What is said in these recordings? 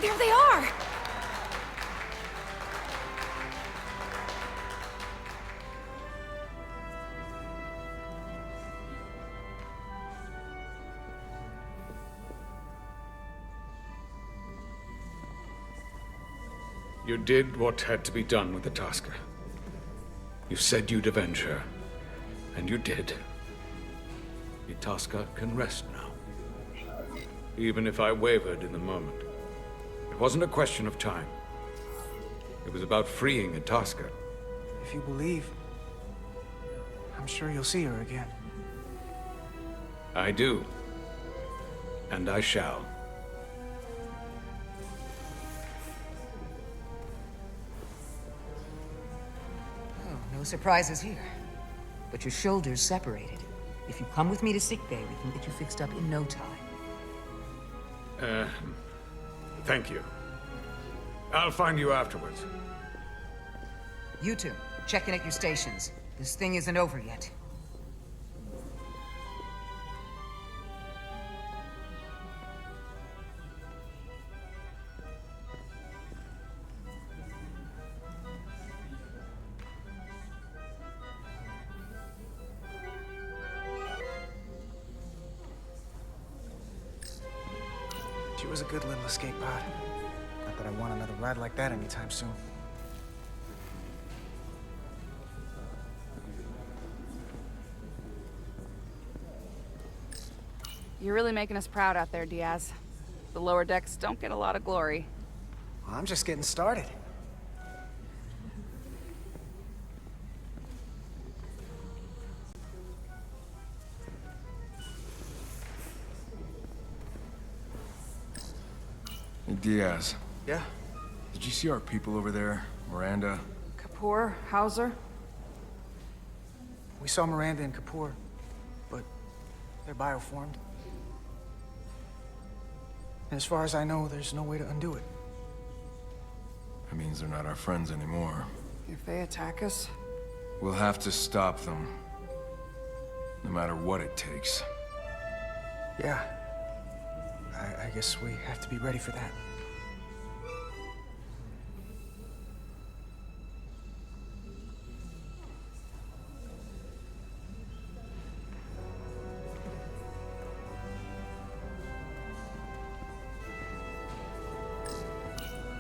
There they are! You did what had to be done with the Tasker. You said you'd avenge her, and you did. The Tasker can rest now. Even if I wavered in the moment. It wasn't a question of time. It was about freeing a Tasker. If you believe, I'm sure you'll see her again. I do. And I shall. Oh, no surprises here. But your shoulders separated. If you come with me to sickbay, we can get you fixed up in no time. Thank you. I'll find you afterwards. You two, check in at your stations. This thing isn't over yet. She was a good little escape pod. Not that I want another ride like that anytime soon. You're really making us proud out there, Diaz. The lower decks don't get a lot of glory. Well, I'm just getting started. Hey, Diaz. Yeah? Did you see our people over there? Miranda? Kapoor, Hauser? We saw Miranda and Kapoor, but they're bioformed. And as far as I know, there's no way to undo it. That means they're not our friends anymore. If they attack us? We'll have to stop them. No matter what it takes. Yeah. I guess we have to be ready for that.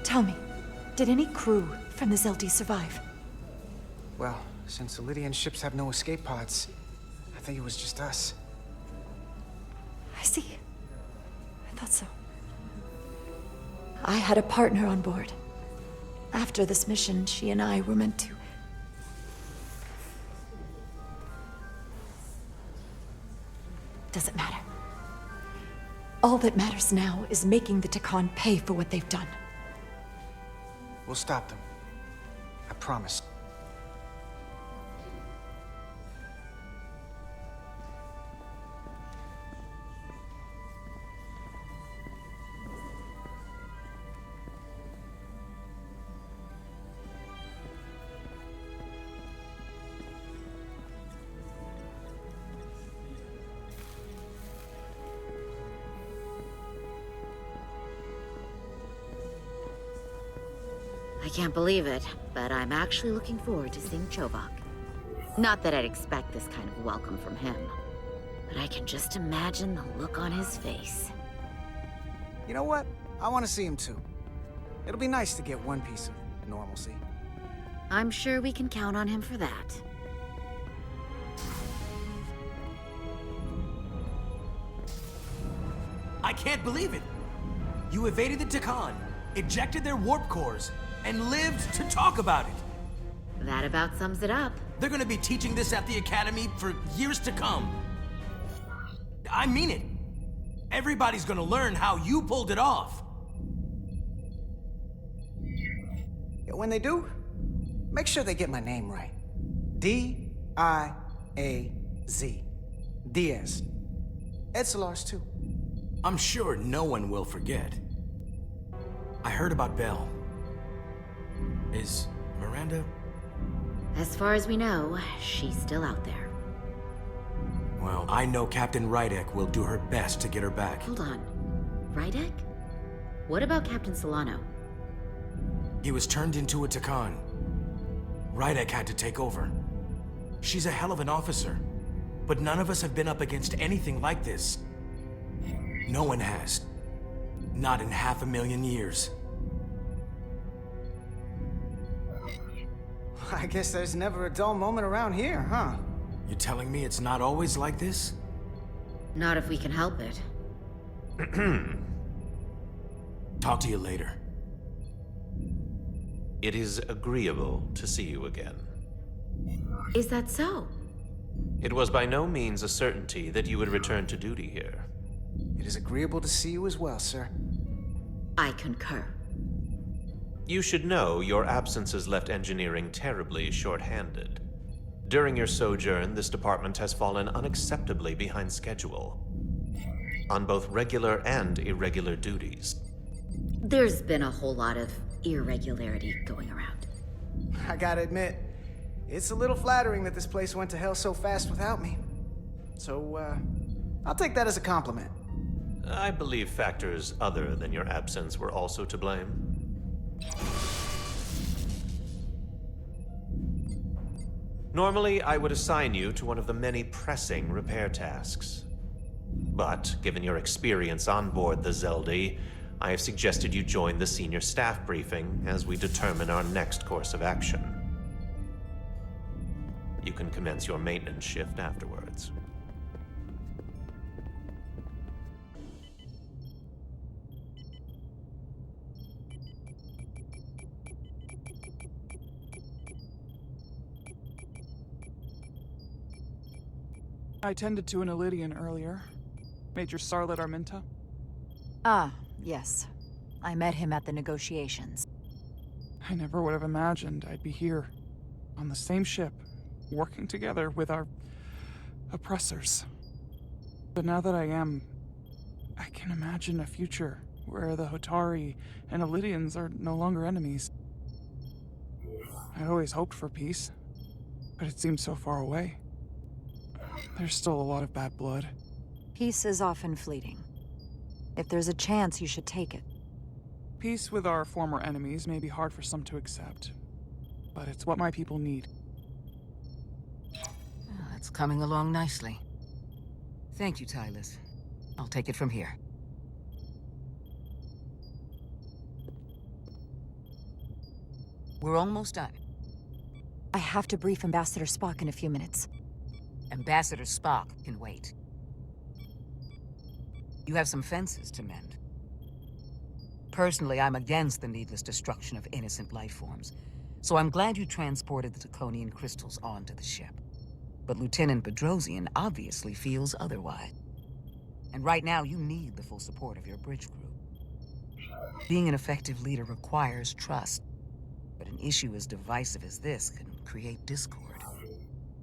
Tell me, did any crew from the Zeldi survive? Well, since the Lydian ships have no escape pods, I think it was just us. I see. I thought so. I had a partner on board. After this mission, she and I were meant to... Doesn't matter. All that matters now is making the Tkon pay for what they've done. We'll stop them. I promise. I can't believe it, but I'm actually looking forward to seeing Chobak. Not that I'd expect this kind of welcome from him, but I can just imagine the look on his face. You know what? I want to see him too. It'll be nice to get one piece of normalcy. I'm sure we can count on him for that. I can't believe it! You evaded the Tkon, ejected their warp cores, and lived to talk about it! That about sums it up. They're gonna be teaching this at the Academy for years to come. I mean it. Everybody's gonna learn how you pulled it off. Yeah, when they do, make sure they get my name right. D-I-A-Z. Diaz. Edsalar's too. I'm sure no one will forget. I heard about Belle. Is Miranda? As far as we know, she's still out there. Well, I know Captain Rydek will do her best to get her back. Hold on. Rydek? What about Captain Solano? He was turned into a Tkon. Rydek had to take over. She's a hell of an officer, but none of us have been up against anything like this. No one has. Not in 500,000 years. I guess there's never a dull moment around here, huh? You telling me it's not always like this? Not if we can help it. Talk to you later. It is agreeable to see you again. Is that so? It was by no means a certainty that you would return to duty here. It is agreeable to see you as well, sir. I concur. You should know your absence has left engineering terribly short-handed. During your sojourn, this department has fallen unacceptably behind schedule on both regular and irregular duties. There's been a whole lot of irregularity going around. I gotta admit, it's a little flattering that this place went to hell so fast without me. So, I'll take that as a compliment. I believe factors other than your absence were also to blame. Normally, I would assign you to one of the many pressing repair tasks. But, given your experience on board the Zeldi, I have suggested you join the senior staff briefing as we determine our next course of action. You can commence your maintenance shift afterwards. I tended to an Elydian earlier. Major Sarlet Arminta. Ah, yes. I met him at the negotiations. I never would have imagined I'd be here, on the same ship, working together with our oppressors. But now that I am, I can imagine a future where the Hotari and Elydians are no longer enemies. I'd always hoped for peace, but it seems so far away. There's still a lot of bad blood. Peace is often fleeting. If there's a chance, you should take it. Peace with our former enemies may be hard for some to accept, but it's what my people need. It's coming along nicely. Thank you, Tylus. I'll take it from here. We're almost done. I have to brief Ambassador Spock in a few minutes. Ambassador Spock can wait. You have some fences to mend. Personally, I'm against the needless destruction of innocent life forms, so I'm glad you transported the Tkonian crystals onto the ship. But Lieutenant Bedrosian obviously feels otherwise. And right now, you need the full support of your bridge crew. Being an effective leader requires trust, but an issue as divisive as this can create discord.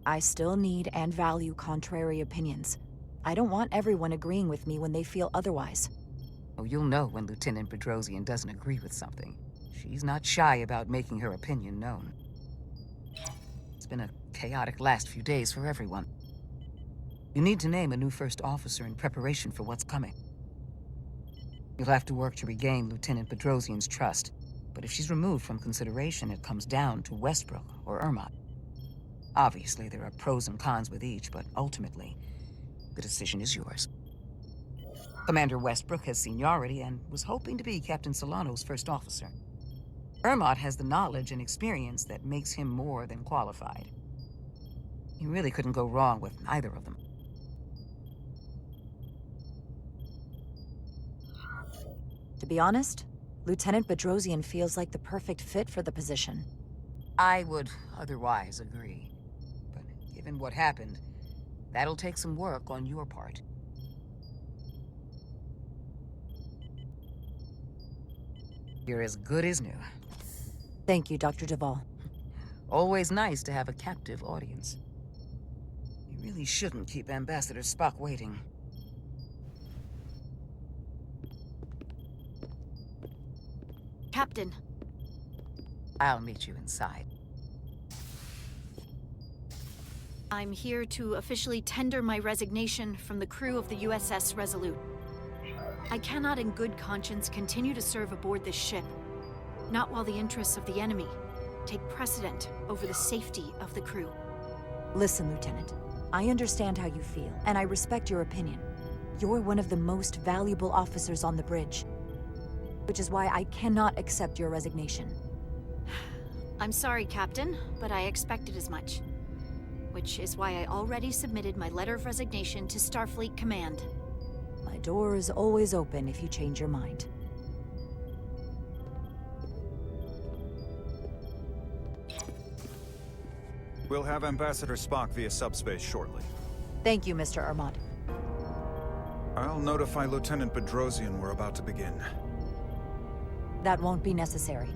I still need and value contrary opinions. I don't want everyone agreeing with me when they feel otherwise. Oh, you'll know when Lieutenant Bedrosian doesn't agree with something. She's not shy about making her opinion known. It's been a chaotic last few days for everyone. You need to name a new first officer in preparation for what's coming. You'll have to work to regain Lieutenant Bedrosian's trust, but if she's removed from consideration, it comes down to Westbrook or Ermot. Obviously, there are pros and cons with each, but ultimately, the decision is yours. Commander Westbrook has seniority and was hoping to be Captain Solano's first officer. Ermot has the knowledge and experience that makes him more than qualified. You really couldn't go wrong with either of them. To be honest, Lieutenant Bedrosian feels like the perfect fit for the position. I would otherwise agree. But given what happened, that'll take some work on your part. You're as good as new. Thank you, Dr. Duvall. Always nice to have a captive audience. You really shouldn't keep Ambassador Spock waiting. Captain. I'll meet you inside. I'm here to officially tender my resignation from the crew of the USS Resolute. I cannot in good conscience continue to serve aboard this ship. Not while the interests of the enemy take precedent over the safety of the crew. Listen, Lieutenant. I understand how you feel, and I respect your opinion. You're one of the most valuable officers on the bridge, which is why I cannot accept your resignation. I'm sorry, Captain, but I expected as much. Which is why I already submitted my letter of resignation to Starfleet Command. My door is always open if you change your mind. We'll have Ambassador Spock via subspace shortly. Thank you, Mr. Armand. I'll notify Lieutenant Bedrosian we're about to begin. That won't be necessary.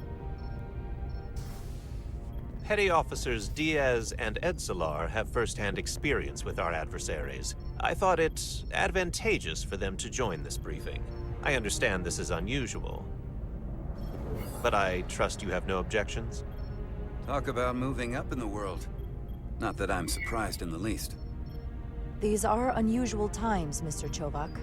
Petty Officers Diaz and Edsalar have first-hand experience with our adversaries. I thought it advantageous for them to join this briefing. I understand this is unusual, but I trust you have no objections? Talk about moving up in the world. Not that I'm surprised in the least. These are unusual times, Mr. Chovak.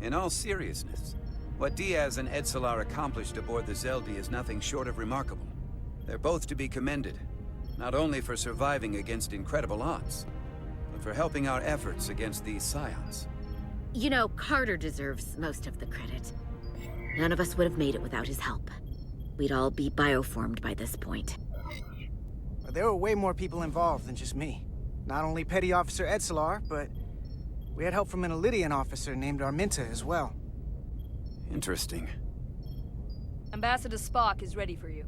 In all seriousness, what Diaz and Edsalar accomplished aboard the Zeldi is nothing short of remarkable. They're both to be commended, not only for surviving against incredible odds, but for helping our efforts against these scions. You know, Carter deserves most of the credit. None of us would have made it without his help. We'd all be bioformed by this point. There were way more people involved than just me. Not only Petty Officer Edsalar, but we had help from an Elydian officer named Arminta as well. Interesting. Ambassador Spock is ready for you.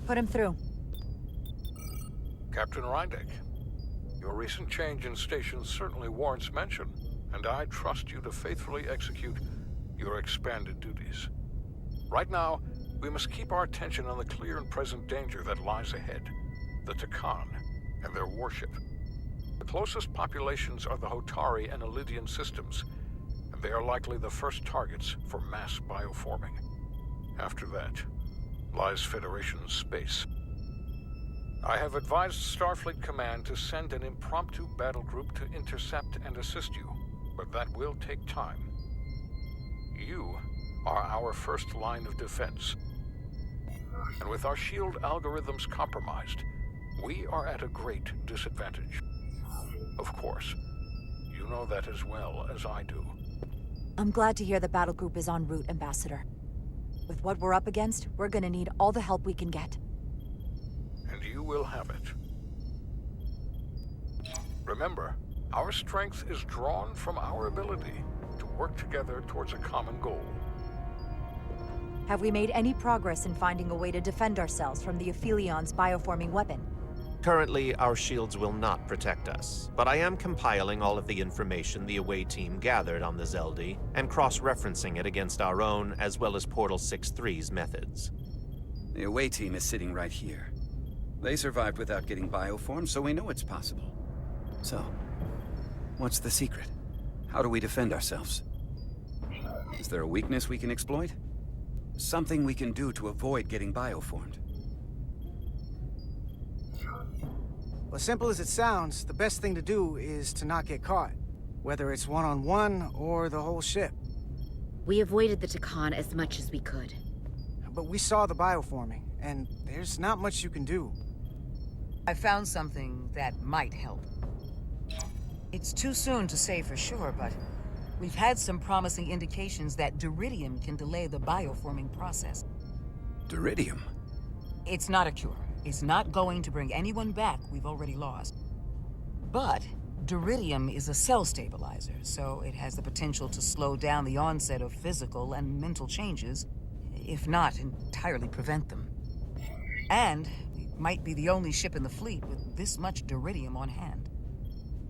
Put him through. Captain Reindeck, your recent change in station certainly warrants mention, and I trust you to faithfully execute your expanded duties. Right now, we must keep our attention on the clear and present danger that lies ahead, the Tkon and their warship. The closest populations are the Hotari and Elydian systems, and they are likely the first targets for mass bioforming. After that lies Federation space. I have advised Starfleet Command to send an impromptu battle group to intercept and assist you, but that will take time. You are our first line of defense. And with our shield algorithms compromised, we are at a great disadvantage. Of course, you know that as well as I do. I'm glad to hear the battle group is en route, Ambassador. With what we're up against, we're gonna need all the help we can get. And you will have it. Remember, our strength is drawn from our ability to work together towards a common goal. Have we made any progress in finding a way to defend ourselves from the Aphilion's bioforming weapon? Currently, our shields will not protect us, but I am compiling all of the information the away team gathered on the Zeldi and cross-referencing it against our own as well as Portal 6-3's methods. The away team is sitting right here. They survived without getting bioformed, so we know it's possible. So, what's the secret? How do we defend ourselves? Is there a weakness we can exploit? Something we can do to avoid getting bioformed? Well, as simple as it sounds, the best thing to do is to not get caught. Whether it's one-on-one or the whole ship. We avoided the Tkon as much as we could. But we saw the bioforming, and there's not much you can do. I found something that might help. It's too soon to say for sure, but we've had some promising indications that Duridium can delay the bioforming process. Duridium? It's not a cure. It's not going to bring anyone back we've already lost. But Duridium is a cell stabilizer, so it has the potential to slow down the onset of physical and mental changes, if not entirely prevent them. And we might be the only ship in the fleet with this much Duridium on hand.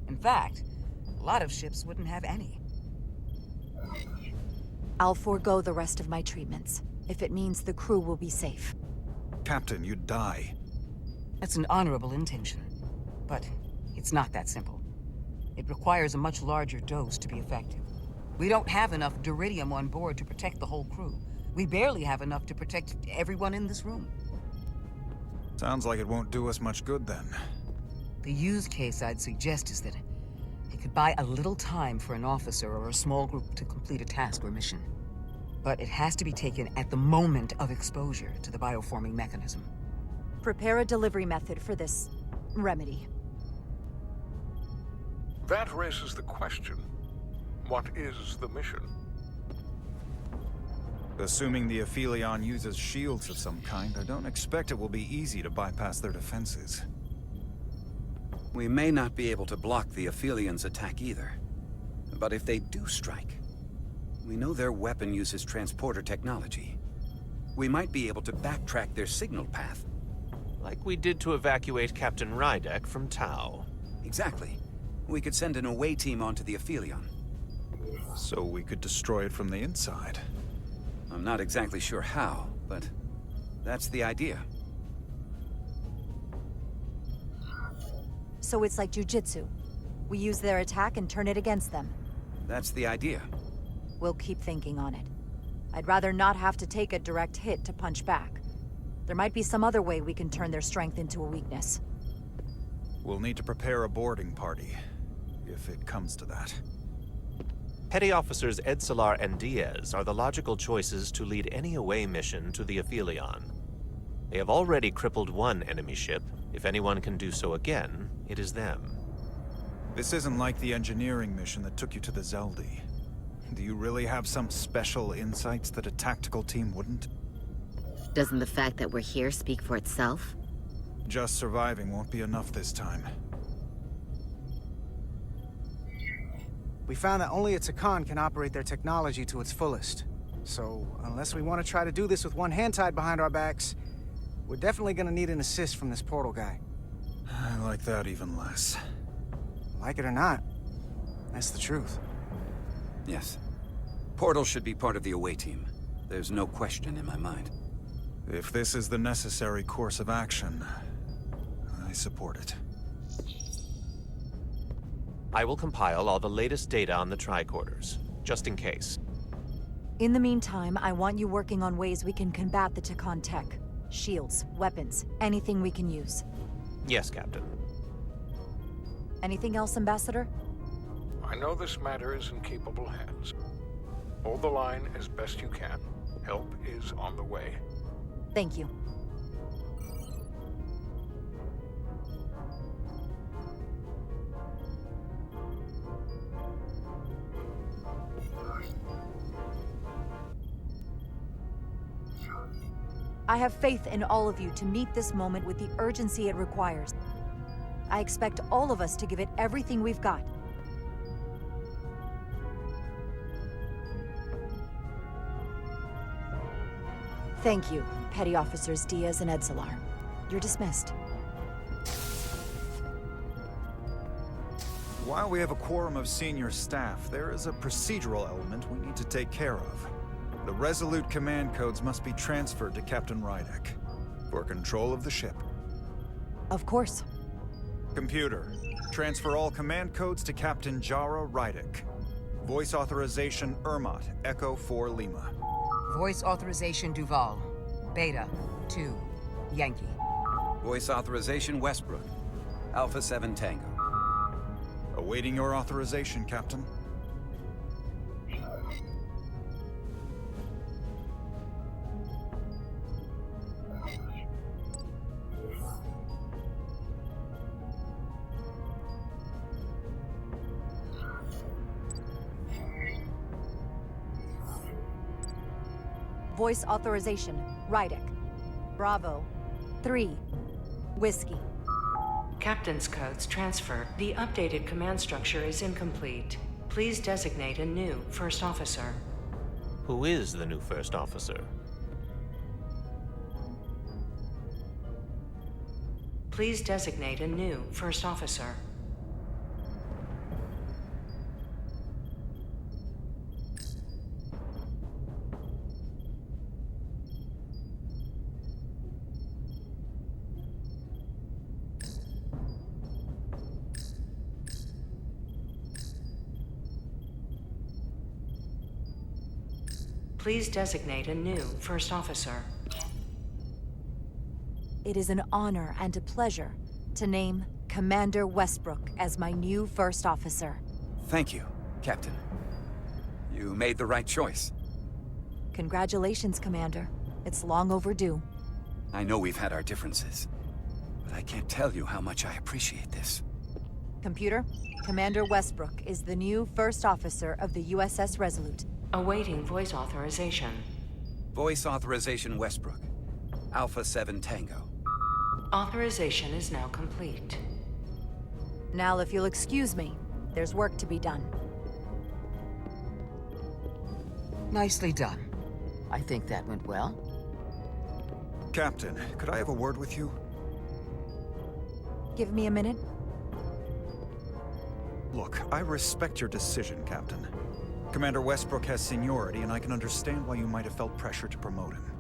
In fact, a lot of ships wouldn't have any. I'll forego the rest of my treatments, if it means the crew will be safe. Captain, you'd die. That's an honorable intention, but it's not that simple. It requires a much larger dose to be effective. We don't have enough Duridium on board to protect the whole crew. We barely have enough to protect everyone in this room. Sounds like it won't do us much good then. The use case I'd suggest is that It could buy a little time for an officer or a small group to complete a task or mission. But it has to be taken at the moment of exposure to the bioforming mechanism. Prepare a delivery method for this remedy. That raises the question. What is the mission? Assuming the Aphelion uses shields of some kind, I don't expect it will be easy to bypass their defenses. We may not be able to block the Aphelion's attack either. But if they do strike, we know their weapon uses transporter technology. We might be able to backtrack their signal path. Like we did to evacuate Captain Rydek from Tau. Exactly. We could send an away team onto the Aphelion. So we could destroy it from the inside. I'm not exactly sure how, but that's the idea. So it's like jujitsu. We use their attack and turn it against them. That's the idea. We'll keep thinking on it. I'd rather not have to take a direct hit to punch back. There might be some other way we can turn their strength into a weakness. We'll need to prepare a boarding party, if it comes to that. Petty Officers Edsalar and Diaz are the logical choices to lead any away mission to the Aphelion. They have already crippled one enemy ship. If anyone can do so again, it is them. This isn't like the engineering mission that took you to the Zeldi. Do you really have some special insights that a tactical team wouldn't? Doesn't the fact that we're here speak for itself? Just surviving won't be enough this time. We found that only a Tkon can operate their technology to its fullest. So, unless we want to try to do this with one hand tied behind our backs, we're definitely gonna need an assist from this portal guy. I like that even less. Like it or not, that's the truth. Yes. Portal should be part of the away team. There's no question in my mind. If this is the necessary course of action, I support it. I will compile all the latest data on the tricorders, just in case. In the meantime, I want you working on ways we can combat the Tkon tech. Shields, weapons, anything we can use. Yes, Captain. Anything else, Ambassador? I know this matter is in capable hands. Hold the line as best you can. Help is on the way. Thank you. I have faith in all of you to meet this moment with the urgency it requires. I expect all of us to give it everything we've got. Thank you, Petty Officers Diaz and Edsalar. You're dismissed. While we have a quorum of senior staff, there is a procedural element we need to take care of. The Resolute command codes must be transferred to Captain Rydek for control of the ship. Of course. Computer, transfer all command codes to Captain Jara Rydek. Voice authorization Ermot, Echo 4 Lima. Voice authorization Duval. Beta 2 Yankee. Voice authorization Westbrook, Alpha 7 Tango. Awaiting your authorization, Captain. Voice authorization, Rydek. Bravo. 3. Whiskey. Captain's codes transfer. The updated command structure is incomplete. Please designate a new first officer. Who is the new first officer? Please designate a new first officer. Please designate a new first officer. It is an honor and a pleasure to name Commander Westbrook as my new first officer. Thank you, Captain. You made the right choice. Congratulations, Commander. It's long overdue. I know we've had our differences, but I can't tell you how much I appreciate this. Computer, Commander Westbrook is the new first officer of the USS Resolute. Awaiting voice authorization. Voice authorization Westbrook. Alpha 7 Tango. Authorization is now complete. Now, if you'll excuse me, there's work to be done. Nicely done. I think that went well. Captain, could I have a word with you? Give me a minute. Look, I respect your decision, Captain. Commander Westbrook has seniority, and I can understand why you might have felt pressure to promote him.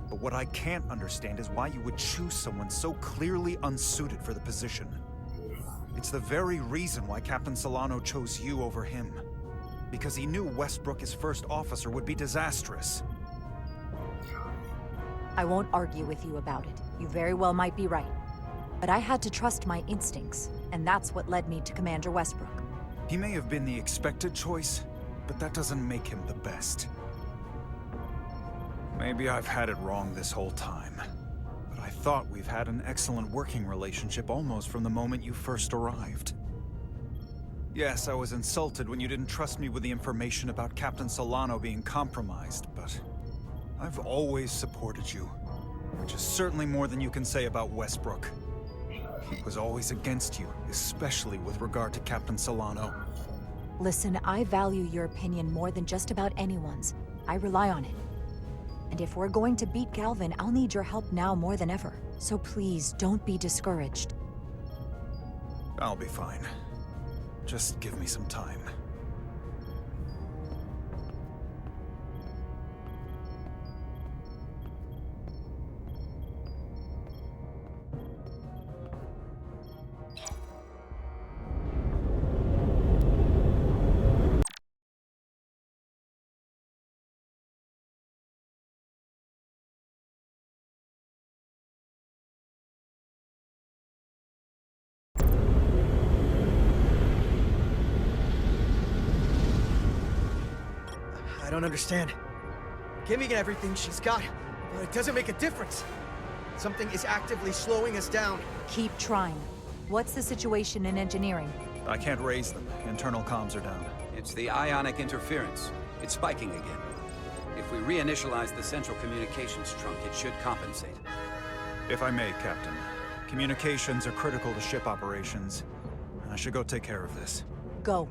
But what I can't understand is why you would choose someone so clearly unsuited for the position. It's the very reason why Captain Solano chose you over him. Because he knew Westbrook as first officer would be disastrous. I won't argue with you about it. You very well might be right. But I had to trust my instincts, and that's what led me to Commander Westbrook. He may have been the expected choice, but that doesn't make him the best. Maybe I've had it wrong this whole time, but I thought we've had an excellent working relationship almost from the moment you first arrived. Yes, I was insulted when you didn't trust me with the information about Captain Solano being compromised, but I've always supported you, which is certainly more than you can say about Westbrook. He was always against you, especially with regard to Captain Solano. Listen, I value your opinion more than just about anyone's. I rely on it. And if we're going to beat Galvin, I'll need your help now more than ever. So please, don't be discouraged. I'll be fine. Just give me some time. I don't understand. Giving everything she's got, but it doesn't make a difference. Something is actively slowing us down. Keep trying. What's the situation in engineering? I can't raise them. Internal comms are down. It's the ionic interference. It's spiking again. If we reinitialize the central communications trunk, it should compensate. If I may, Captain. Communications are critical to ship operations. I should go take care of this. Go.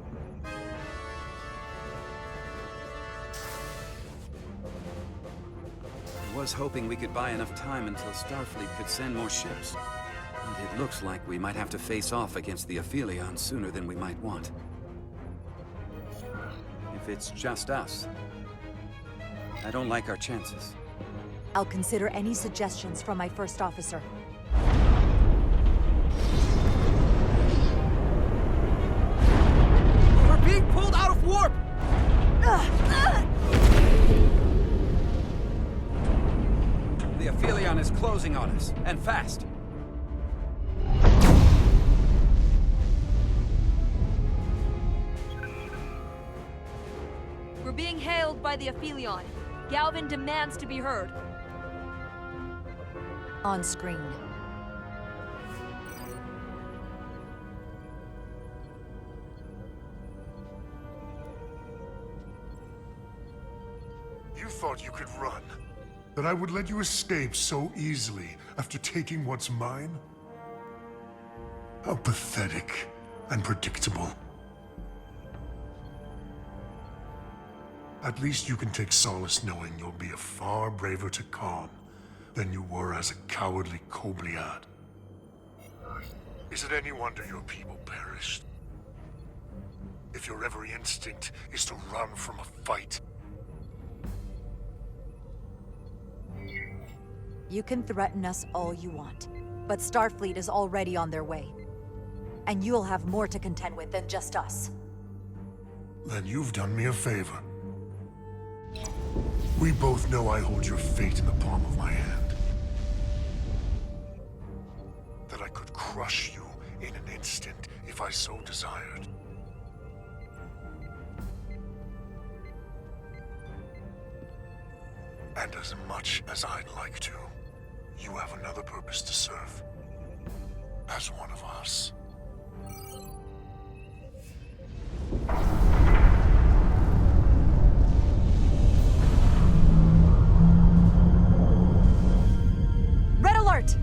I was hoping we could buy enough time until Starfleet could send more ships. But it looks like we might have to face off against the Aphelion sooner than we might want. If it's just us, I don't like our chances. I'll consider any suggestions from my first officer. We're being pulled out of warp! The Aphelion is closing on us, and fast. We're being hailed by the Aphelion. Galvin demands to be heard. On screen. You thought you could run? That I would let you escape so easily after taking what's mine? How pathetic and predictable. At least you can take solace knowing you'll be a far braver Tkon than you were as a cowardly Kobliad. Is it any wonder your people perished? If your every instinct is to run from a fight. You can threaten us all you want, but Starfleet is already on their way. And you'll have more to contend with than just us. Then you've done me a favor. We both know I hold your fate in the palm of my hand. That I could crush you in an instant if I so desired. And as much as I'd like to, you have another purpose to serve. As one of us. Red alert!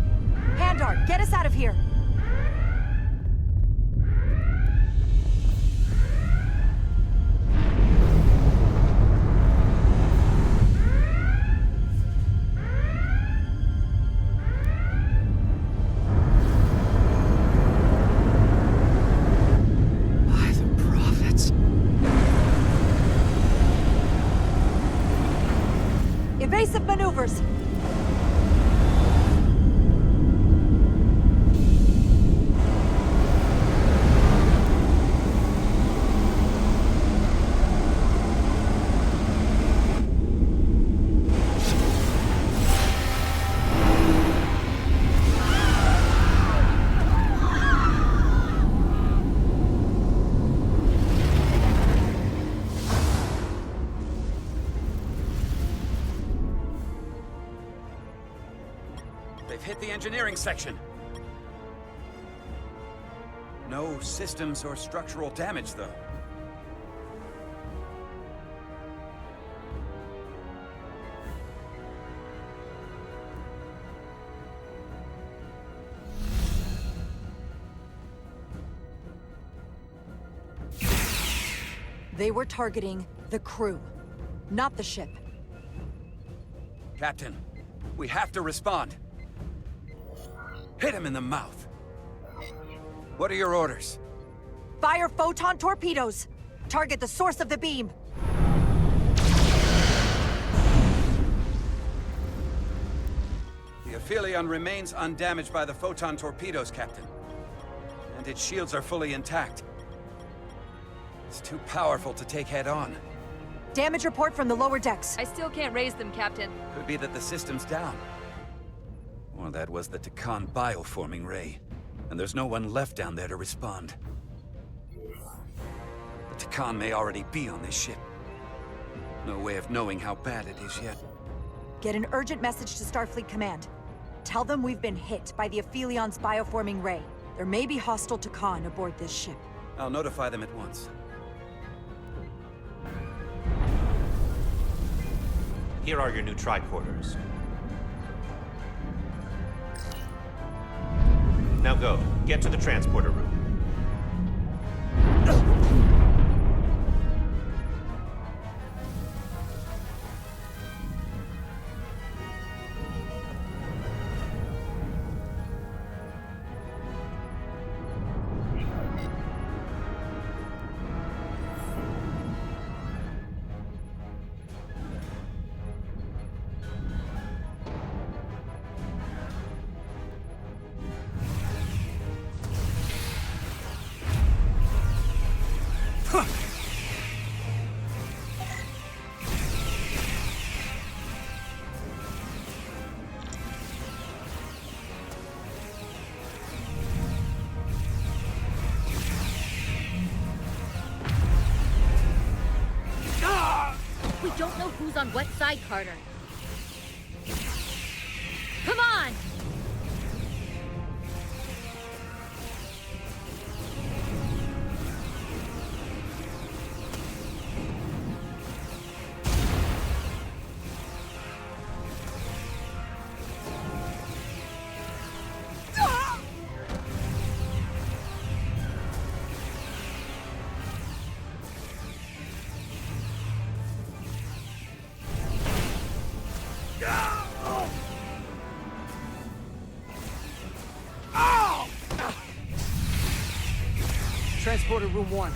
Handar, get us out of here! Evasive maneuvers! They've hit the engineering section. No systems or structural damage, though. They were targeting the crew, not the ship. Captain, we have to respond. Hit him in the mouth. What are your orders? Fire photon torpedoes! Target the source of the beam! The Aphelion remains undamaged by the photon torpedoes, Captain. And its shields are fully intact. It's too powerful to take head-on. Damage report from the lower decks. I still can't raise them, Captain. Could be that the system's down. Or that was the Tkon bioforming ray. And there's no one left down there to respond. The Tkon may already be on this ship. No way of knowing how bad it is yet. Get an urgent message to Starfleet Command. Tell them we've been hit by the Aphelion's bioforming ray. There may be hostile Tkon aboard this ship. I'll notify them at once. Here are your new tricorders. Now go. Get to the transporter room. We don't know who's on what side, Carter. Come on! Transporter room 1.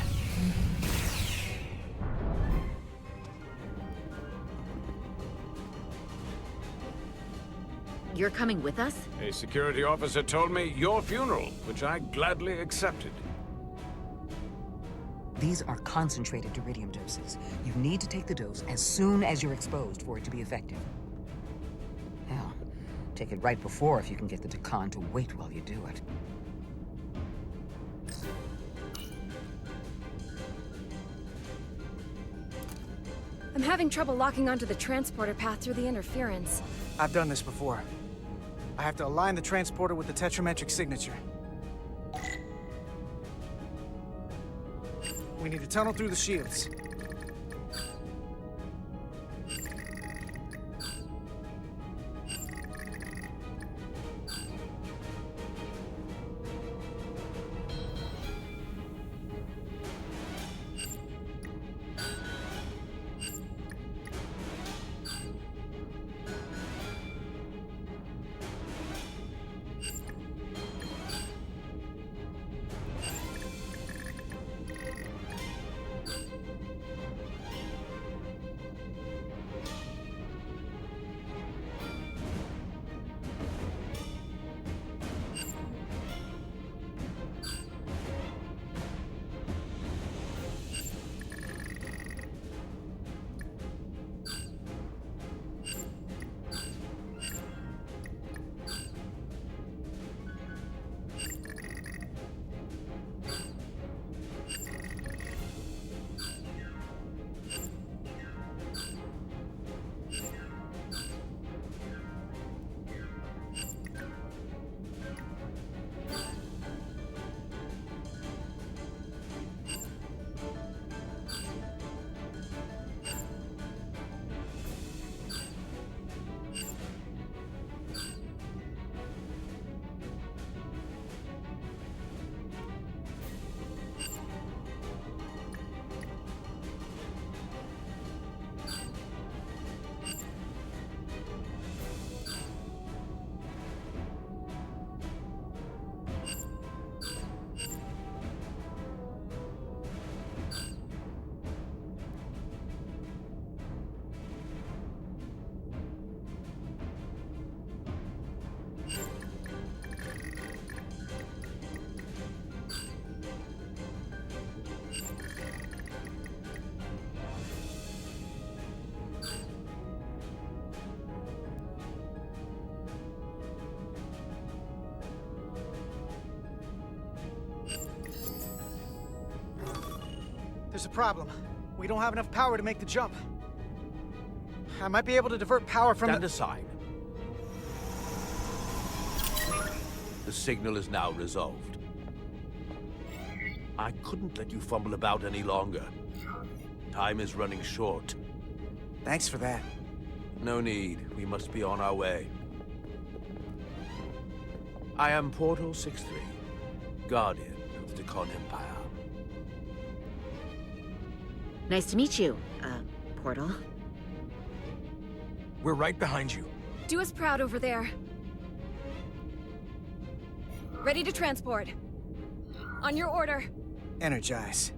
You're coming with us? A security officer told me your funeral, which I gladly accepted. These are concentrated iridium doses. You need to take the dose as soon as you're exposed for it to be effective. Hell, take it right before if you can get the Tkon to wait while you do it. I'm having trouble locking onto the transporter path through the interference. I've done this before. I have to align the transporter with the tetrametric signature. We need to tunnel through the shields. There's a problem. We don't have enough power to make the jump. I might be able to divert power from Stand aside. The signal is now resolved. I couldn't let you fumble about any longer. Time is running short. Thanks for that. No need. We must be on our way. I am Portal 6-3, Guardian of the Tkon Empire. Nice to meet you, Portal. We're right behind you. Do us proud over there. Ready to transport. On your order. Energize.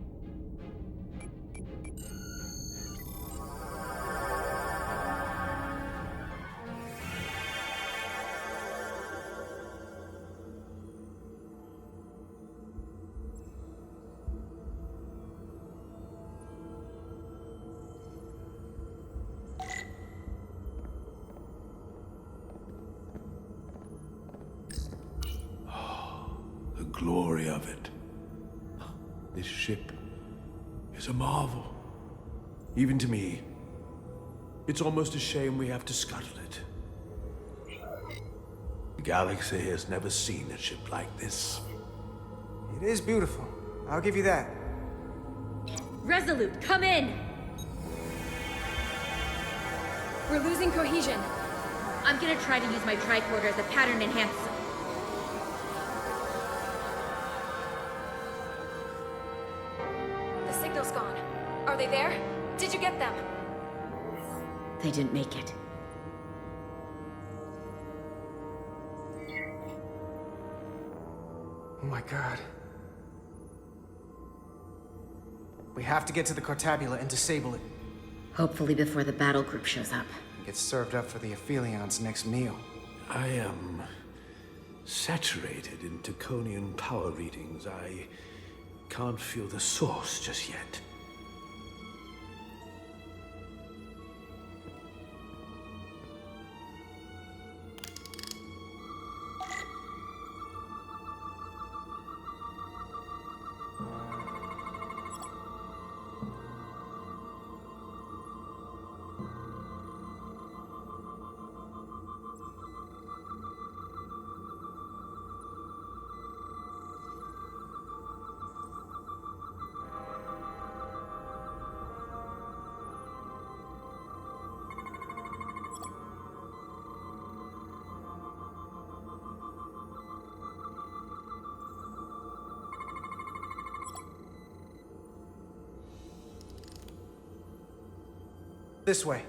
The glory of it. This ship is a marvel. Even to me. It's almost a shame we have to scuttle it. The galaxy has never seen a ship like this. It is beautiful. I'll give you that. Resolute, come in! We're losing cohesion. I'm gonna try to use my tricorder as a pattern enhancer. The signal's gone. Are they there? Did you get them? They didn't make it. Oh my god. We have to get to the Cartabula and disable it. Hopefully before the battle group shows up. Get served up for the Aphelions' next meal. I am saturated in Tkonian power readings. I can't feel the source just yet. This way.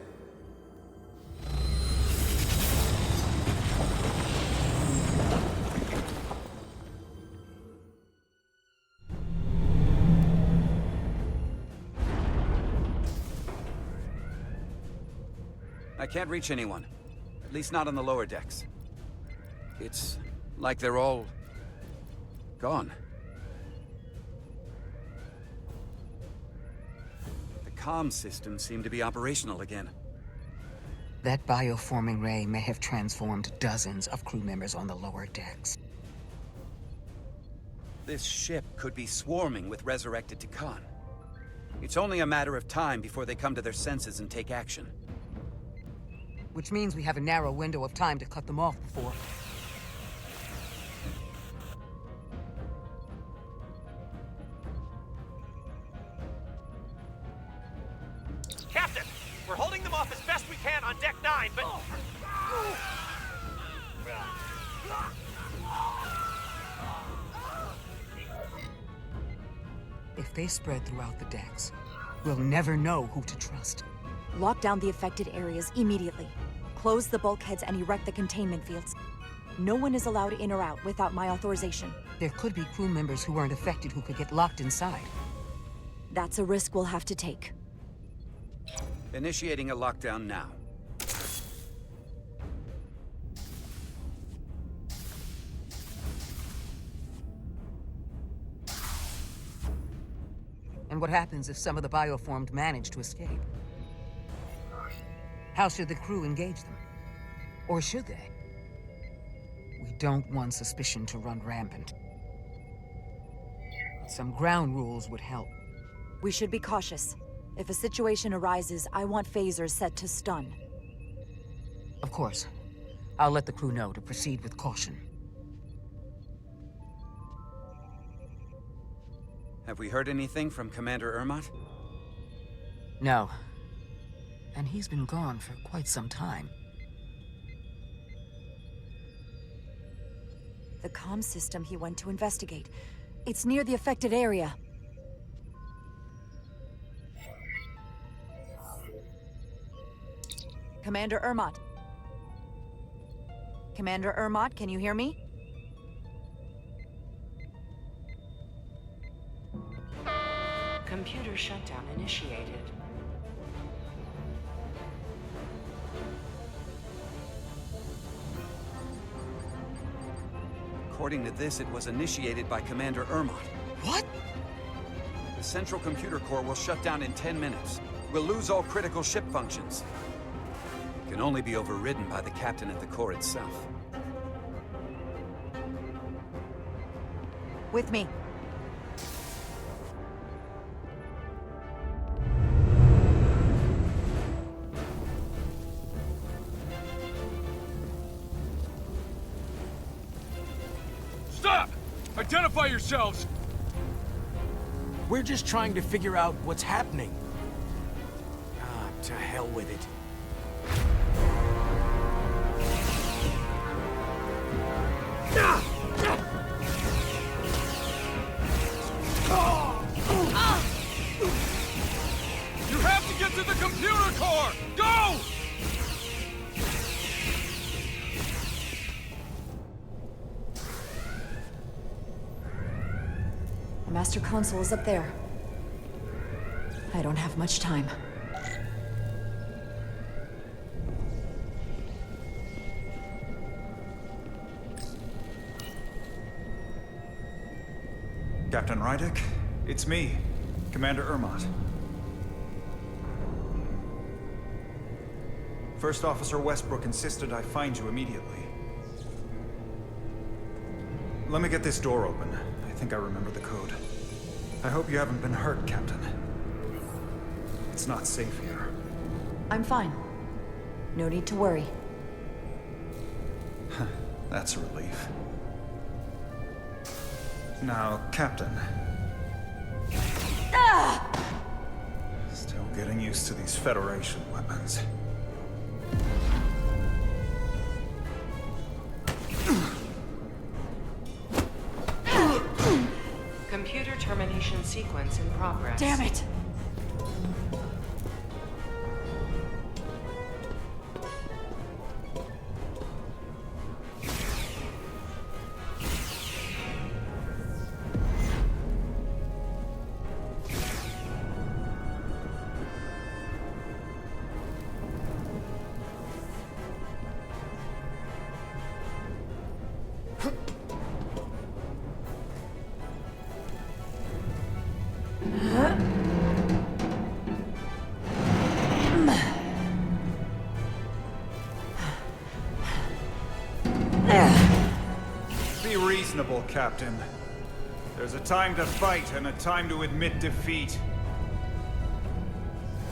I can't reach anyone. At least not on the lower decks. It's like they're all gone. The comm systems seem to be operational again. That bioforming ray may have transformed dozens of crew members on the lower decks. This ship could be swarming with resurrected Tkon. It's only a matter of time before they come to their senses and take action. Which means we have a narrow window of time to cut them off before... Captain! We're holding them off as best we can on Deck 9, but... If they spread throughout the decks, we'll never know who to trust. Lock down the affected areas immediately. Close the bulkheads and erect the containment fields. No one is allowed in or out without my authorization. There could be crew members who weren't affected who could get locked inside. That's a risk we'll have to take. Initiating a lockdown now. And what happens if some of the bioformed manage to escape? How should the crew engage them? Or should they? We don't want suspicion to run rampant. Some ground rules would help. We should be cautious. If a situation arises, I want phasers set to stun. Of course. I'll let the crew know to proceed with caution. Have we heard anything from Commander Ermot? No. And he's been gone for quite some time. The comm system he went to investigate. It's near the affected area. Commander Ermot. Commander Ermot, can you hear me? Computer shutdown initiated. According to this, it was initiated by Commander Ermot. What? The central computer core will shut down in 10 minutes. We'll lose all critical ship functions. It can only be overridden by the captain at the core itself. With me. Stop! Identify yourselves! We're just trying to figure out what's happening. Ah, to hell with it. You have to get to the computer core! Go! The master console is up there. I don't have much time. Captain Rydick, it's me, Commander Ermot. First Officer Westbrook insisted I find you immediately. Let me get this door open. I think I remember the code. I hope you haven't been hurt, Captain. It's not safe here. I'm fine. No need to worry. That's a relief. Now, Captain. Still getting used to these Federation weapons. Computer termination sequence in progress. Damn it! all, Captain. There's a time to fight and a time to admit defeat.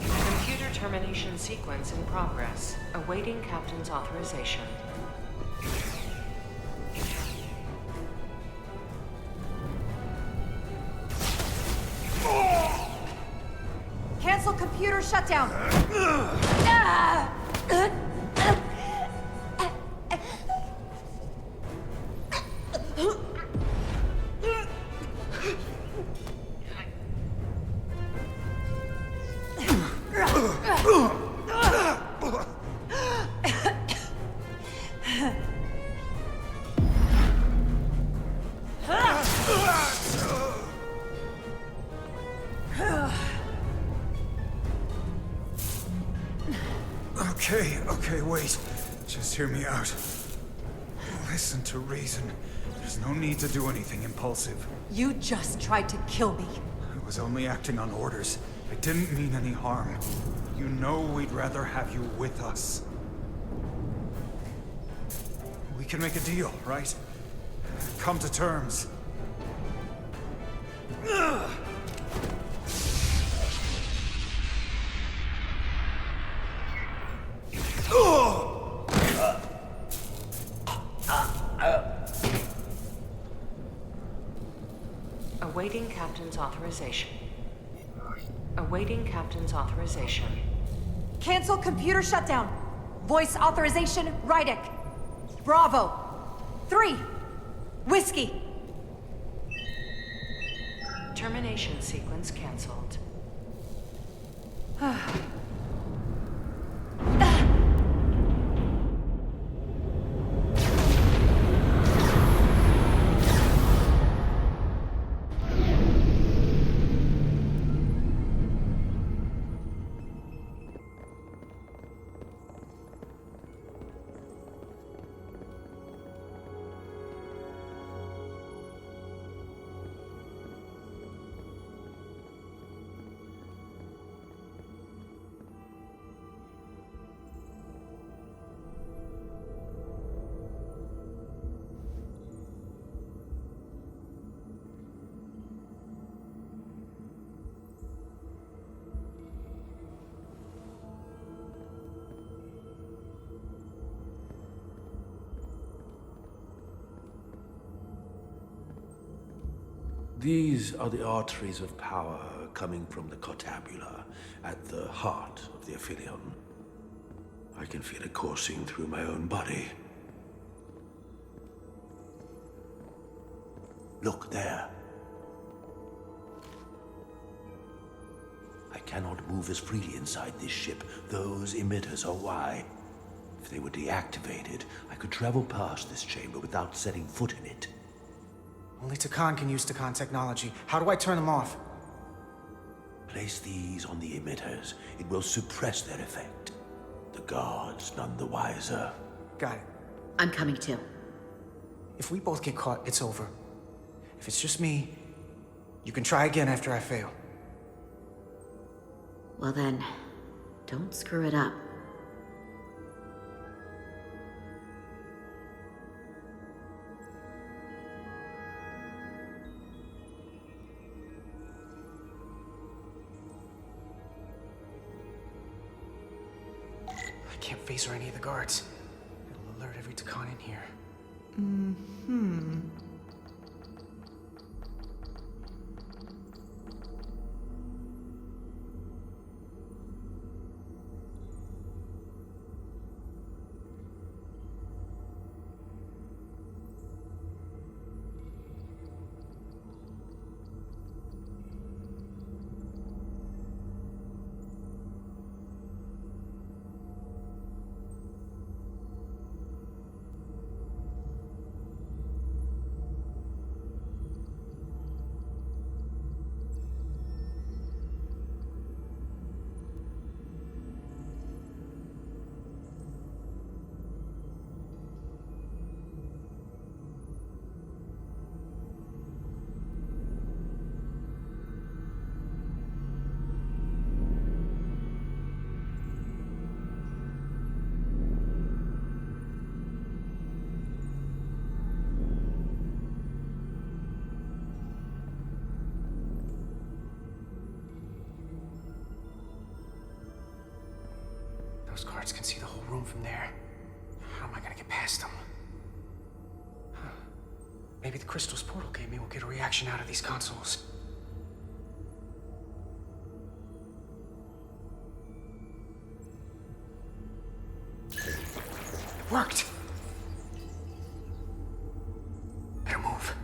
Computer termination sequence in progress. Awaiting Captain's authorization. Cancel computer shutdown! Okay, wait. Just hear me out. Listen to reason. There's no need to do anything impulsive. You just tried to kill me. I was only acting on orders. I didn't mean any harm. You know we'd rather have you with us. We can make a deal, right? Come to terms. Awaiting Captain's authorization. Awaiting Captain's authorization. Cancel computer shutdown. Voice authorization, Rydek. Bravo. 3. Whiskey. Termination sequence cancelled. These are the arteries of power coming from the cortabula at the heart of the Aphelion. I can feel it coursing through my own body. Look there. I cannot move as freely inside this ship. Those emitters are why. If they were deactivated, I could travel past this chamber without setting foot in it. Only Tkon can use Tkon technology. How do I turn them off? Place these on the emitters. It will suppress their effect. The guards none the wiser. Got it. I'm coming too. If we both get caught, it's over. If it's just me, you can try again after I fail. Well then, don't screw it up. I can't phaser any of the guards. It'll alert every Tkon in here. Those guards can see the whole room from there. How am I gonna get past them? Maybe the crystal's portal gave me will get a reaction out of these consoles. It worked! Better move.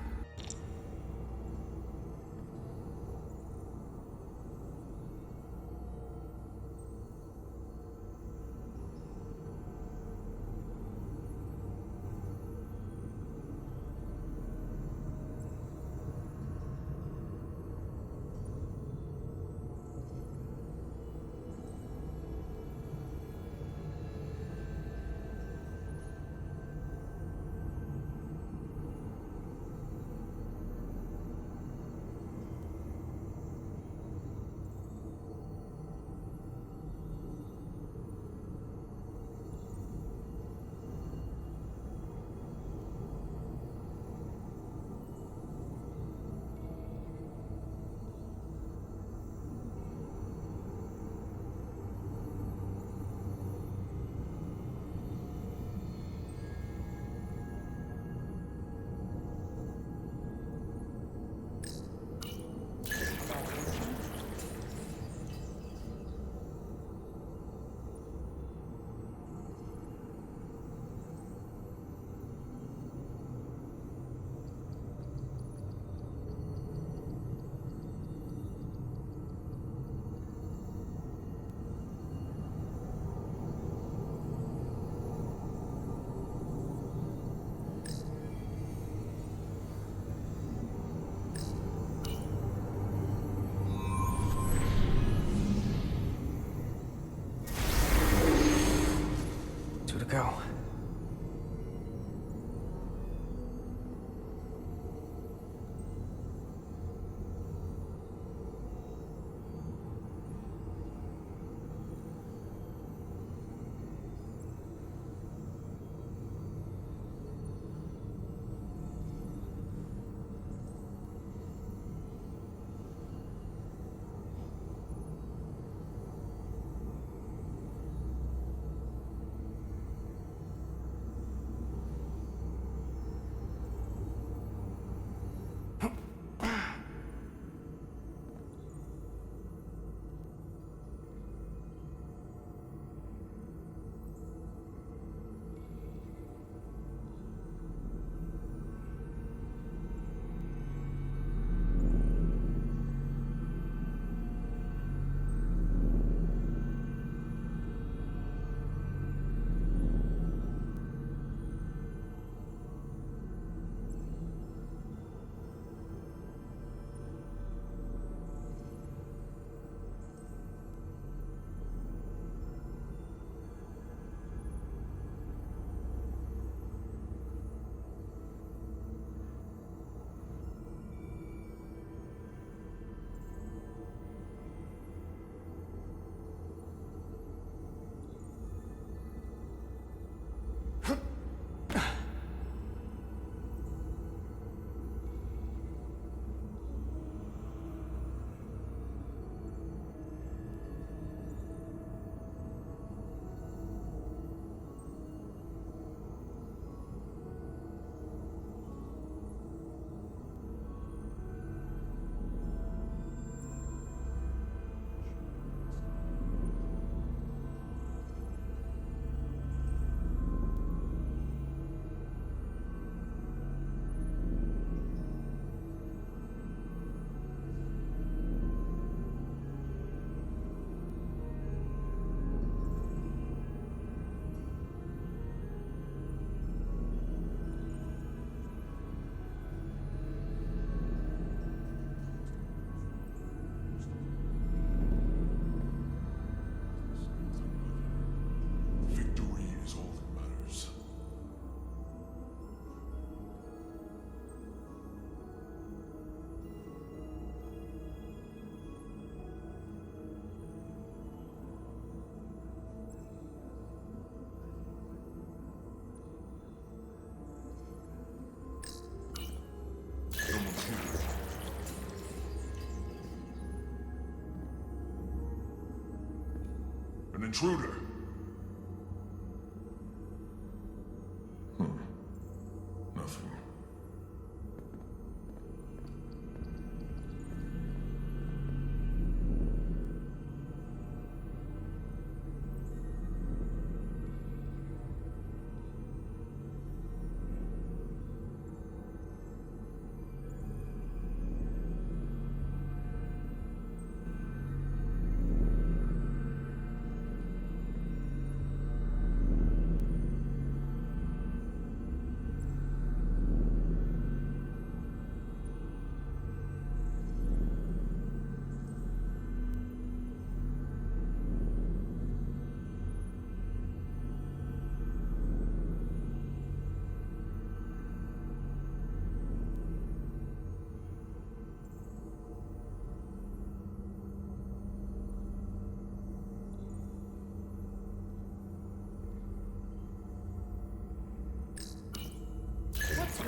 Go. An intruder.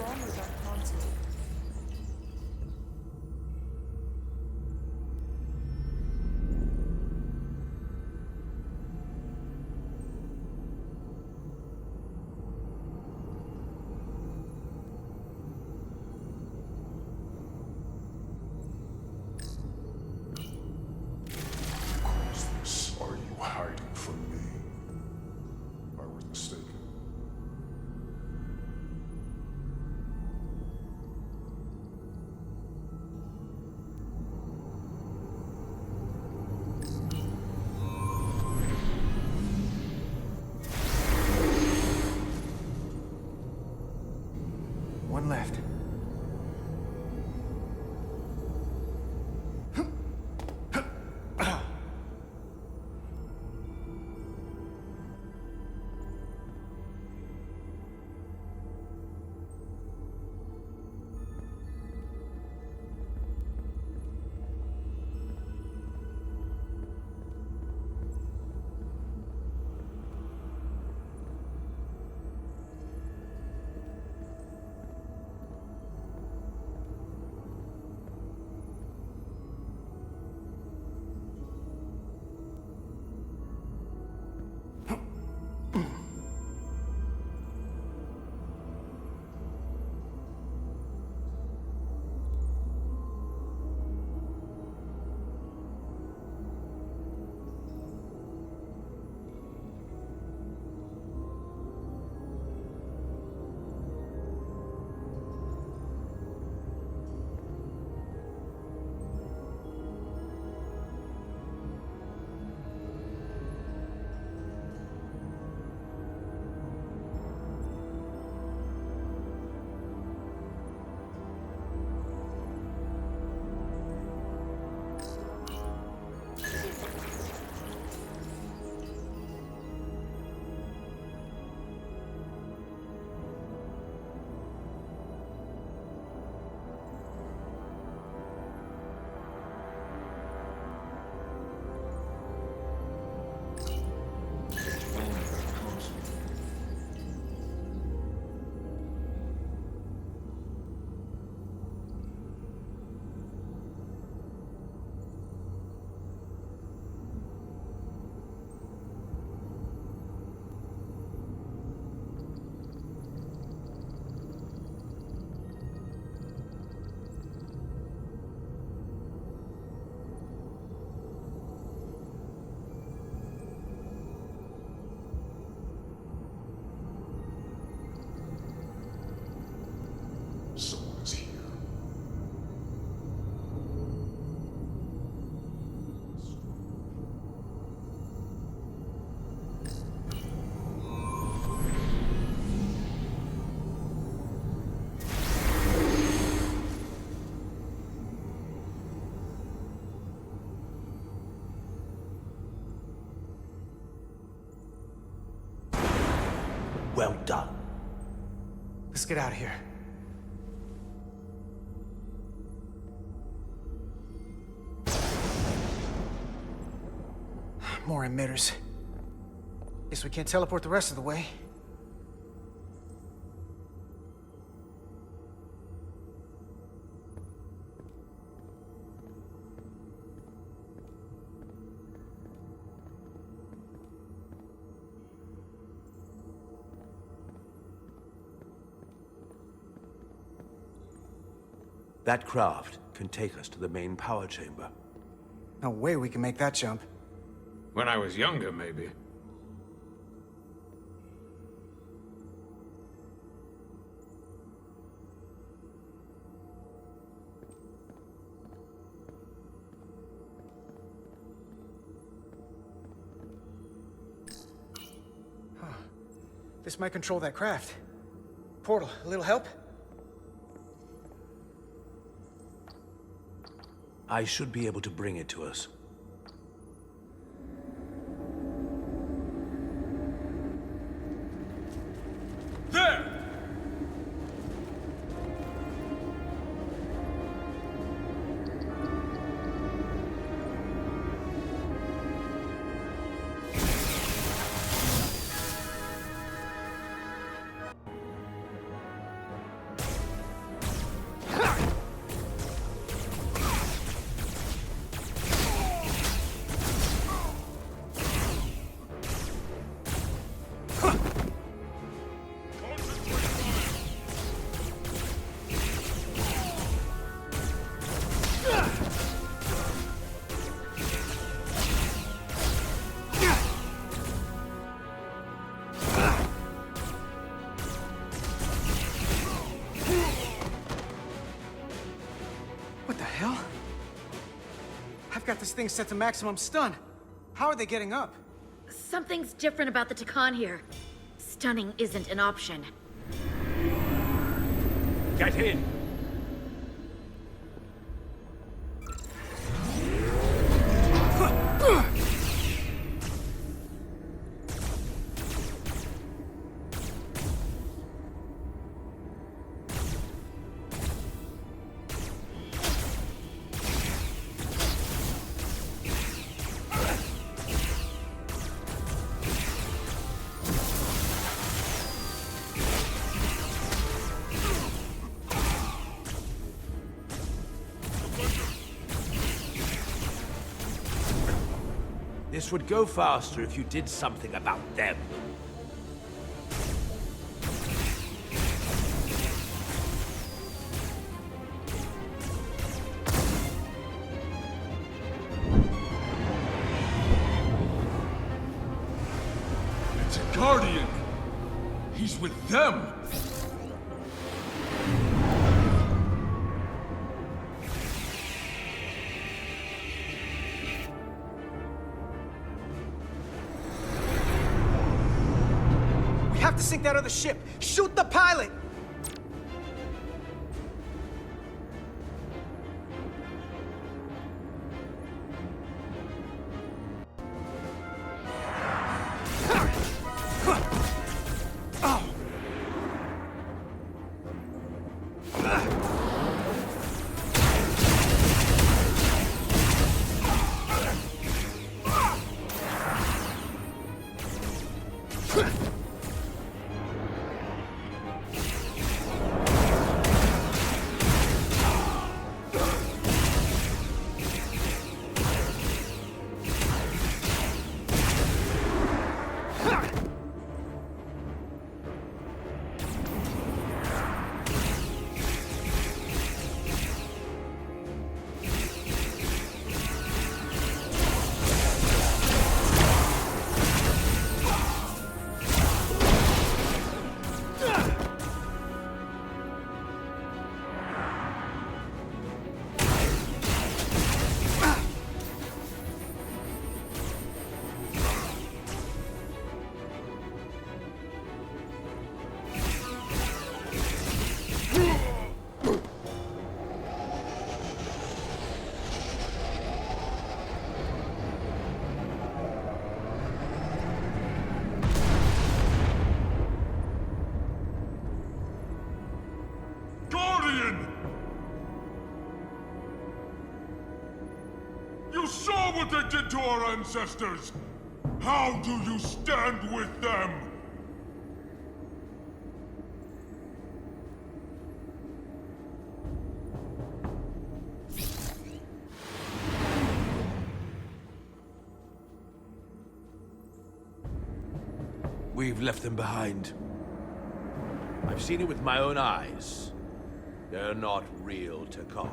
wrong with that console? Are you hiding from me? I was mistaken. One left. Someone is here. Well done. Let's get out of here. More emitters. Guess we can't teleport the rest of the way. That craft can take us to the main power chamber. No way we can make that jump. When I was younger, maybe. Huh. This might control that craft. Portal, a little help? I should be able to bring it to us. There! I've got this thing set to maximum stun. How are they getting up? Something's different about the Tkon here. Stunning isn't an option. Get in! This would go faster if you did something about them. It's a Guardian! He's with them! We have to sink that other ship! Shoot the pilot! You saw what they did to our ancestors! How do you stand with them? We've left them behind. I've seen it with my own eyes. They're not real Tkon.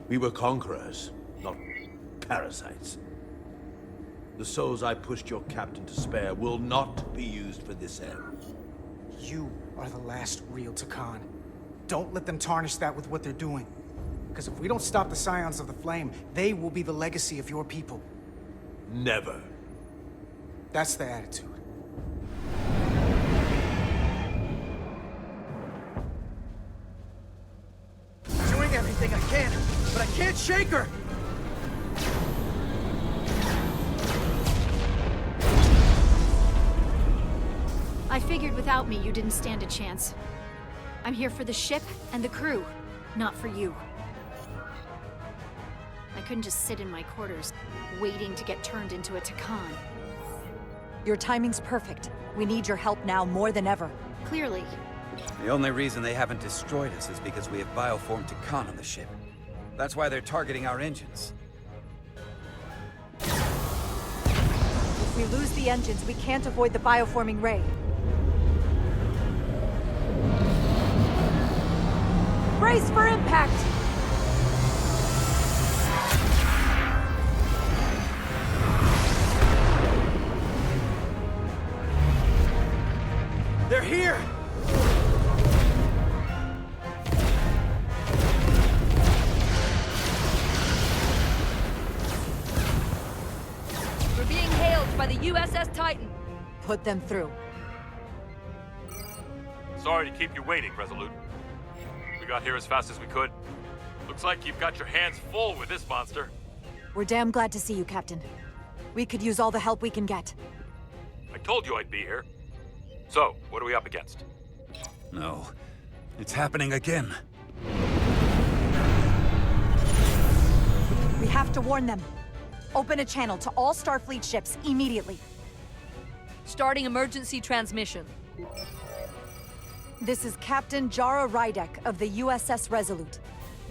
We were conquerors, not parasites. The souls I pushed your captain to spare will not be used for this end. You are the last real Tkon. Don't let them tarnish that with what they're doing. Because if we don't stop the Scions of the Flame, they will be the legacy of your people. Never. That's the attitude. Doing everything I can, but I can't shake her! I figured without me, you didn't stand a chance. I'm here for the ship and the crew, not for you. I couldn't just sit in my quarters, waiting to get turned into a Tkon. Your timing's perfect. We need your help now more than ever. Clearly. The only reason they haven't destroyed us is because we have bioformed Tkon on the ship. That's why they're targeting our engines. If we lose the engines, we can't avoid the bioforming ray. Brace for impact! They're here! USS Titan. Put them through. Sorry to keep you waiting, Resolute. We got here as fast as we could. Looks like you've got your hands full with this monster. We're damn glad to see you, Captain. We could use all the help we can get. I told you I'd be here. So, what are we up against? No. It's happening again. We have to warn them. Open a channel to all Starfleet ships immediately. Starting emergency transmission. This is Captain Jara Rydek of the USS Resolute.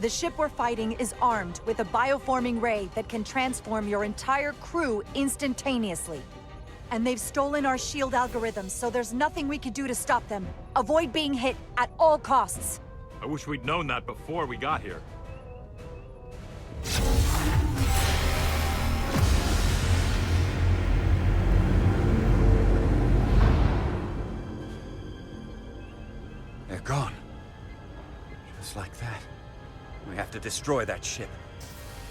The ship we're fighting is armed with a bioforming ray that can transform your entire crew instantaneously. And they've stolen our shield algorithms, so there's nothing we could do to stop them. Avoid being hit at all costs. I wish we'd known that before we got here. They're gone. Just like that. We have to destroy that ship.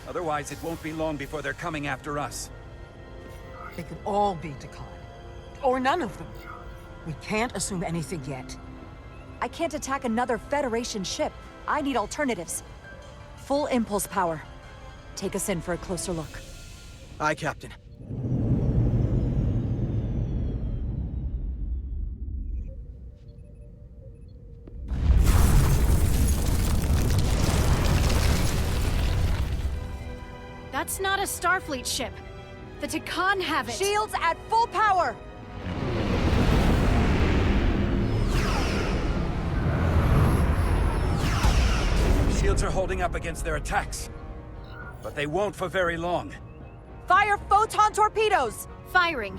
Otherwise, it won't be long before they're coming after us. They could all be Tkon. Or none of them. We can't assume anything yet. I can't attack another Federation ship. I need alternatives. Full impulse power. Take us in for a closer look. Aye, Captain. That's not a Starfleet ship. The Tkon have it. Shields at full power! Shields are holding up against their attacks. But they won't for very long. Fire photon torpedoes! Firing.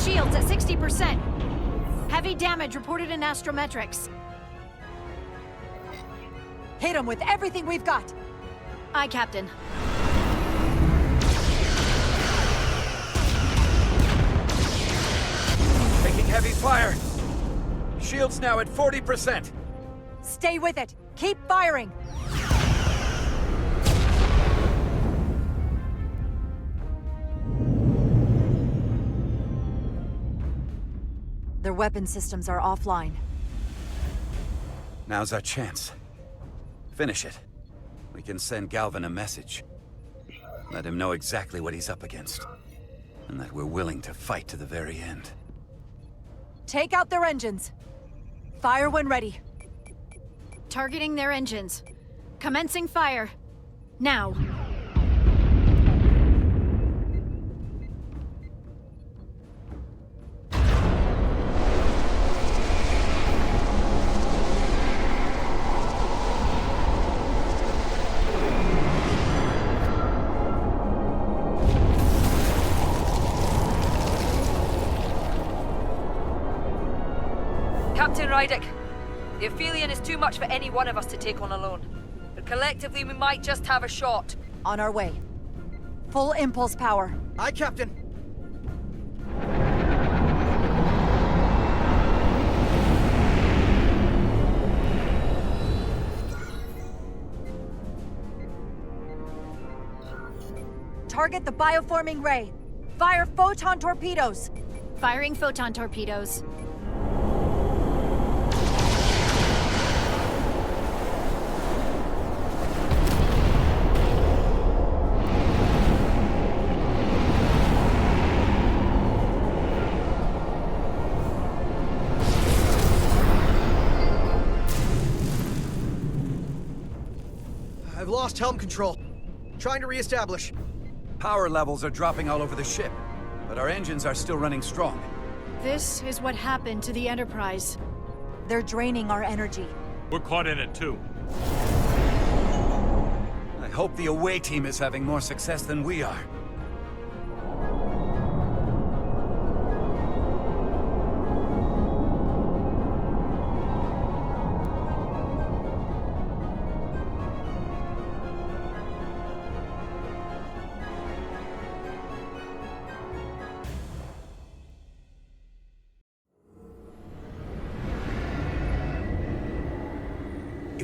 Shields at 60%. Heavy damage reported in astrometrics. Hit them with everything we've got. Aye, Captain. Taking heavy fire. Shields now at 40%. Stay with it. Keep firing. Their weapon systems are offline. Now's our chance. Finish it. We can send Galvin a message. Let him know exactly what he's up against. And that we're willing to fight to the very end. Take out their engines. Fire when ready. Targeting their engines. Commencing fire. Now. Captain Rydek, the Aphelion is too much for any one of us to take on alone. But collectively, we might just have a shot. On our way. Full impulse power. Aye, Captain. Target the bioforming ray. Fire photon torpedoes. Firing photon torpedoes. I've lost helm control. Trying to reestablish. Power levels are dropping all over the ship, but our engines are still running strong. This is what happened to the Enterprise. They're draining our energy. We're caught in it too. I hope the away team is having more success than we are.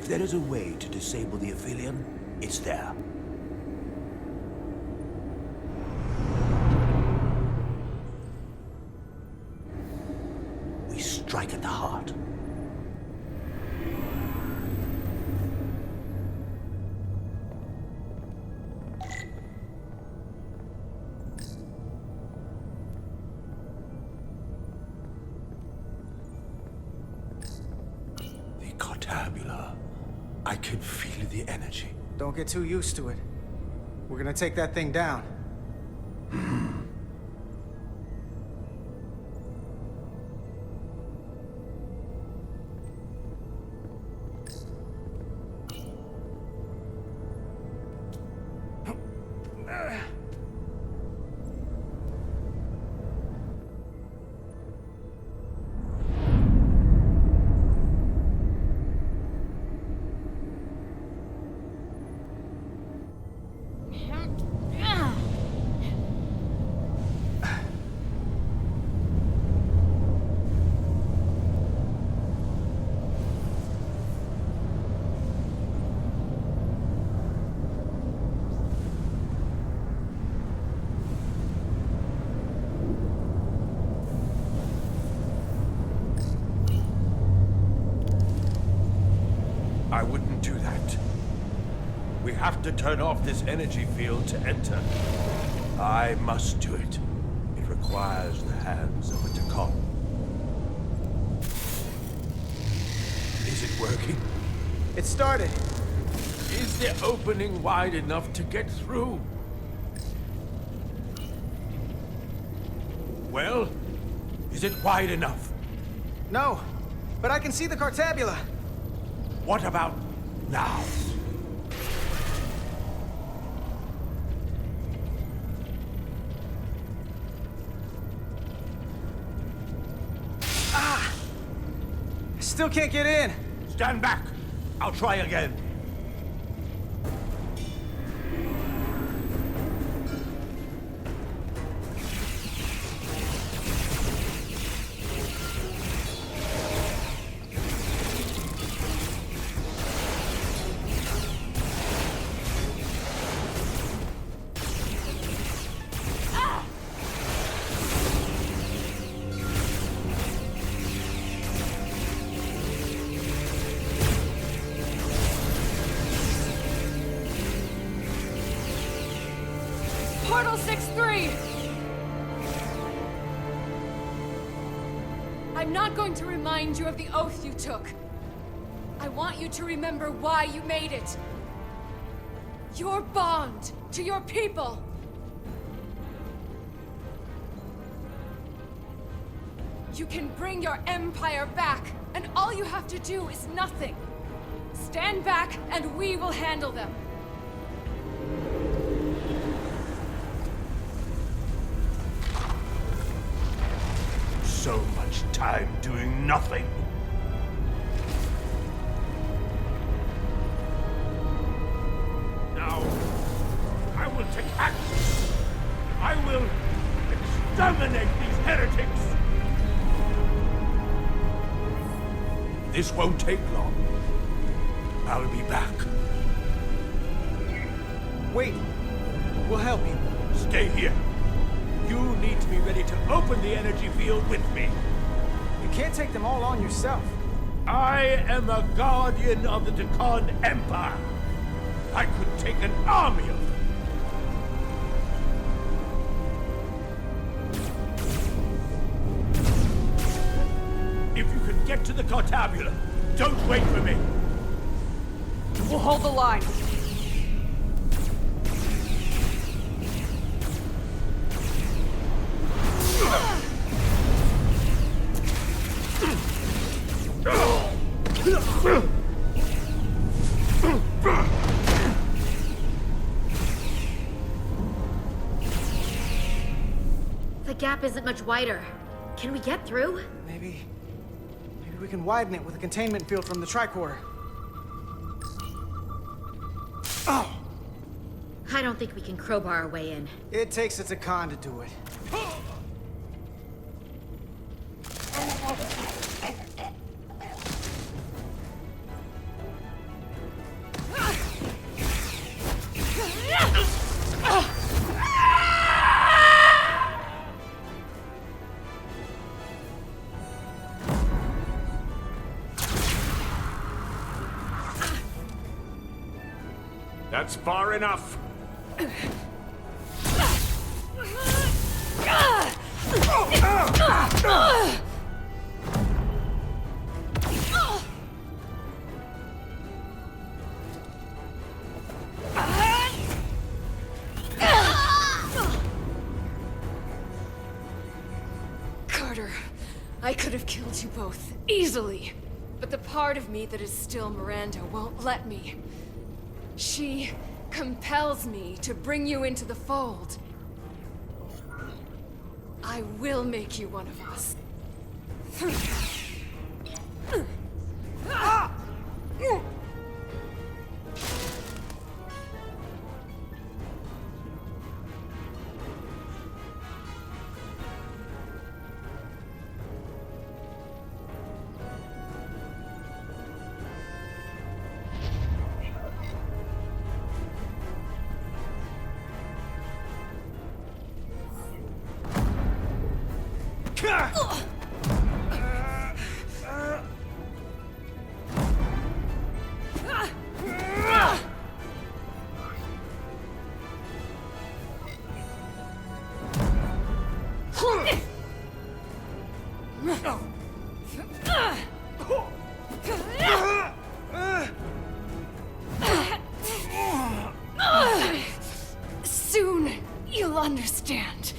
If there is a way to disable the Aphelion, it's there. We strike at the heart. I can feel the energy. Don't get too used to it. We're gonna take that thing down. I wouldn't do that. We have to turn off this energy field to enter. I must do it. It requires the hands of a Tkon. Is it working? It started. Is the opening wide enough to get through? Well, is it wide enough? No, but I can see the Cartabula. What about now? Ah! I still can't get in. Stand back. I'll try again. Portal 6-3! I'm not going to remind you of the oath you took. I want you to remember why you made it. Your bond to your people. You can bring your empire back, and all you have to do is nothing. Stand back, and we will handle them. So much time doing nothing. Now, I will take action. I will exterminate these heretics. This won't take long. I'll be back. Wait. We'll help you. Stay here. You need to be ready to open the energy field with me. You can't take them all on yourself. I am a guardian of the Tkon Empire. I could take an army of them. If you can get to the Cartabula, don't wait for me. We'll hold the line. The gap isn't much wider. Can we get through? Maybe we can widen it with a containment field from the tricorder. Oh! I don't think we can crowbar our way in. It takes a Tkon to do it. That's far enough! Carter, I could have killed you both, easily. But the part of me that is still Miranda won't let me. She compels me to bring you into the fold. I will make you one of us. Soon, you'll understand.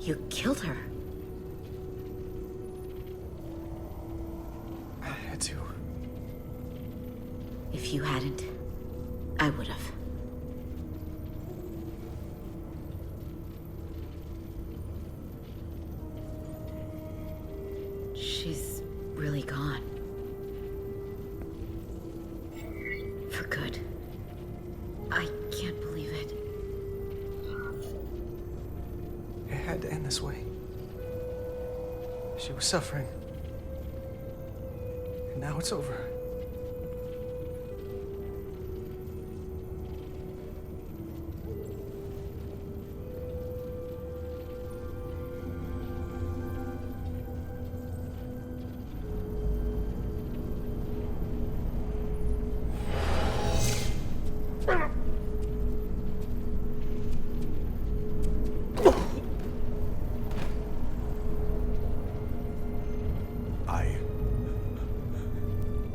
You killed her. I had to. If you hadn't, I would have. She's really gone. For good. I can't believe it. It had to end this way. She was suffering. And now it's over.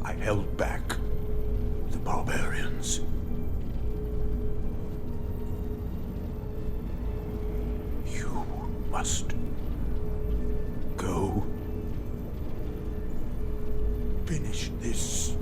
I held back the barbarians. You must go. Finish this.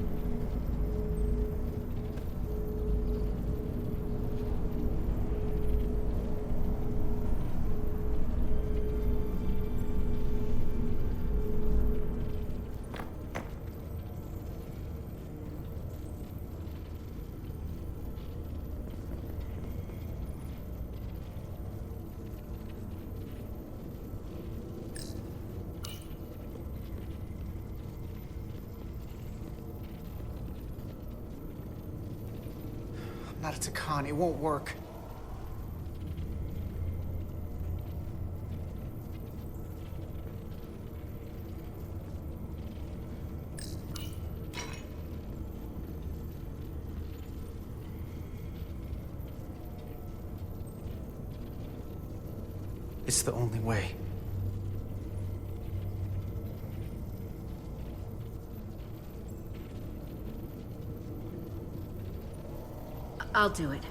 Not a Tkon, it won't work. It's the only way. I'll do it.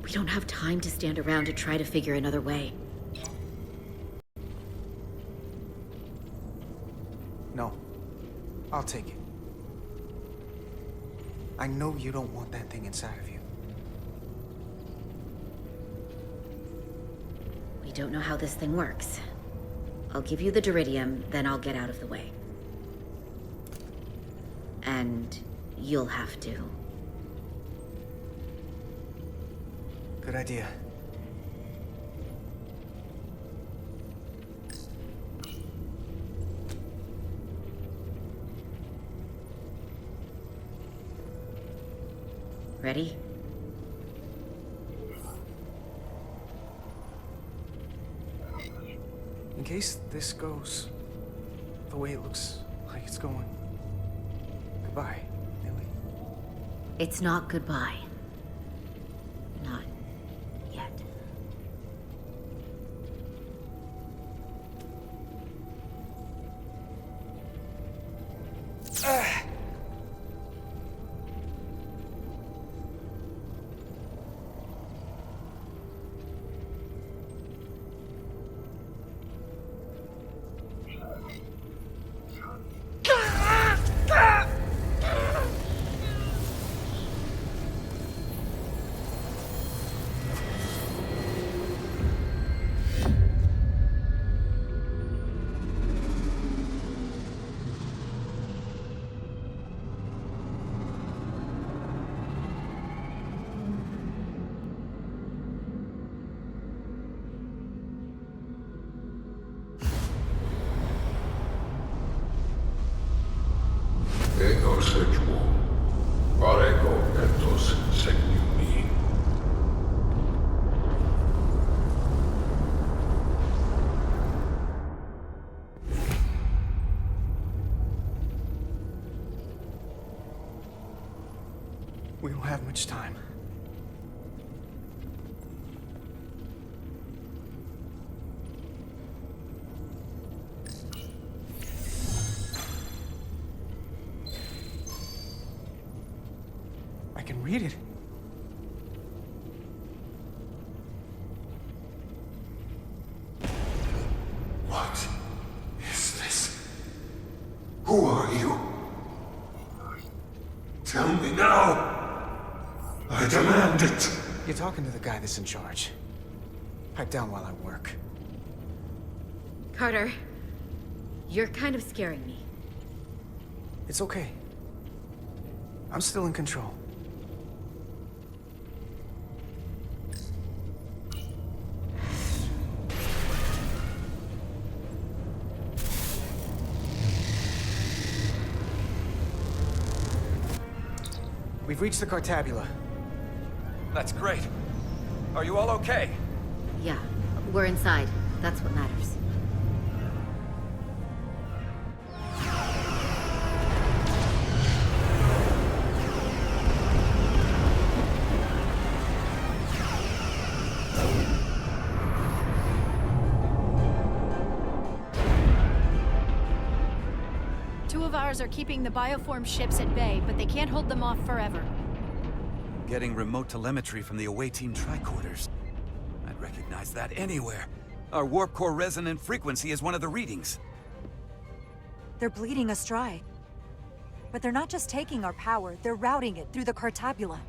We don't have time to stand around to try to figure another way. No, I'll take it. I know you don't want that thing inside of you. We don't know how this thing works. I'll give you the Duridium, then I'll get out of the way. And you'll have to. Good idea. Ready? In case this goes the way it looks like it's going, goodbye, Millie. It's not goodbye. Not yet. We don't have much time. I can read it. What is this? Who are you? Tell me now! I demand it! You're talking to the guy that's in charge. Pipe down while I work. Carter, you're kind of scaring me. It's okay. I'm still in control. We've reached the Cartabula. That's great. Are you all okay? Yeah, we're inside. That's what matters. Two of ours are keeping the bioform ships at bay, but they can't hold them off forever. Getting remote telemetry from the away team tricorders. I'd recognize that anywhere. Our warp core resonant frequency is one of the readings. They're bleeding us dry. But they're not just taking our power, they're routing it through the Cartabula.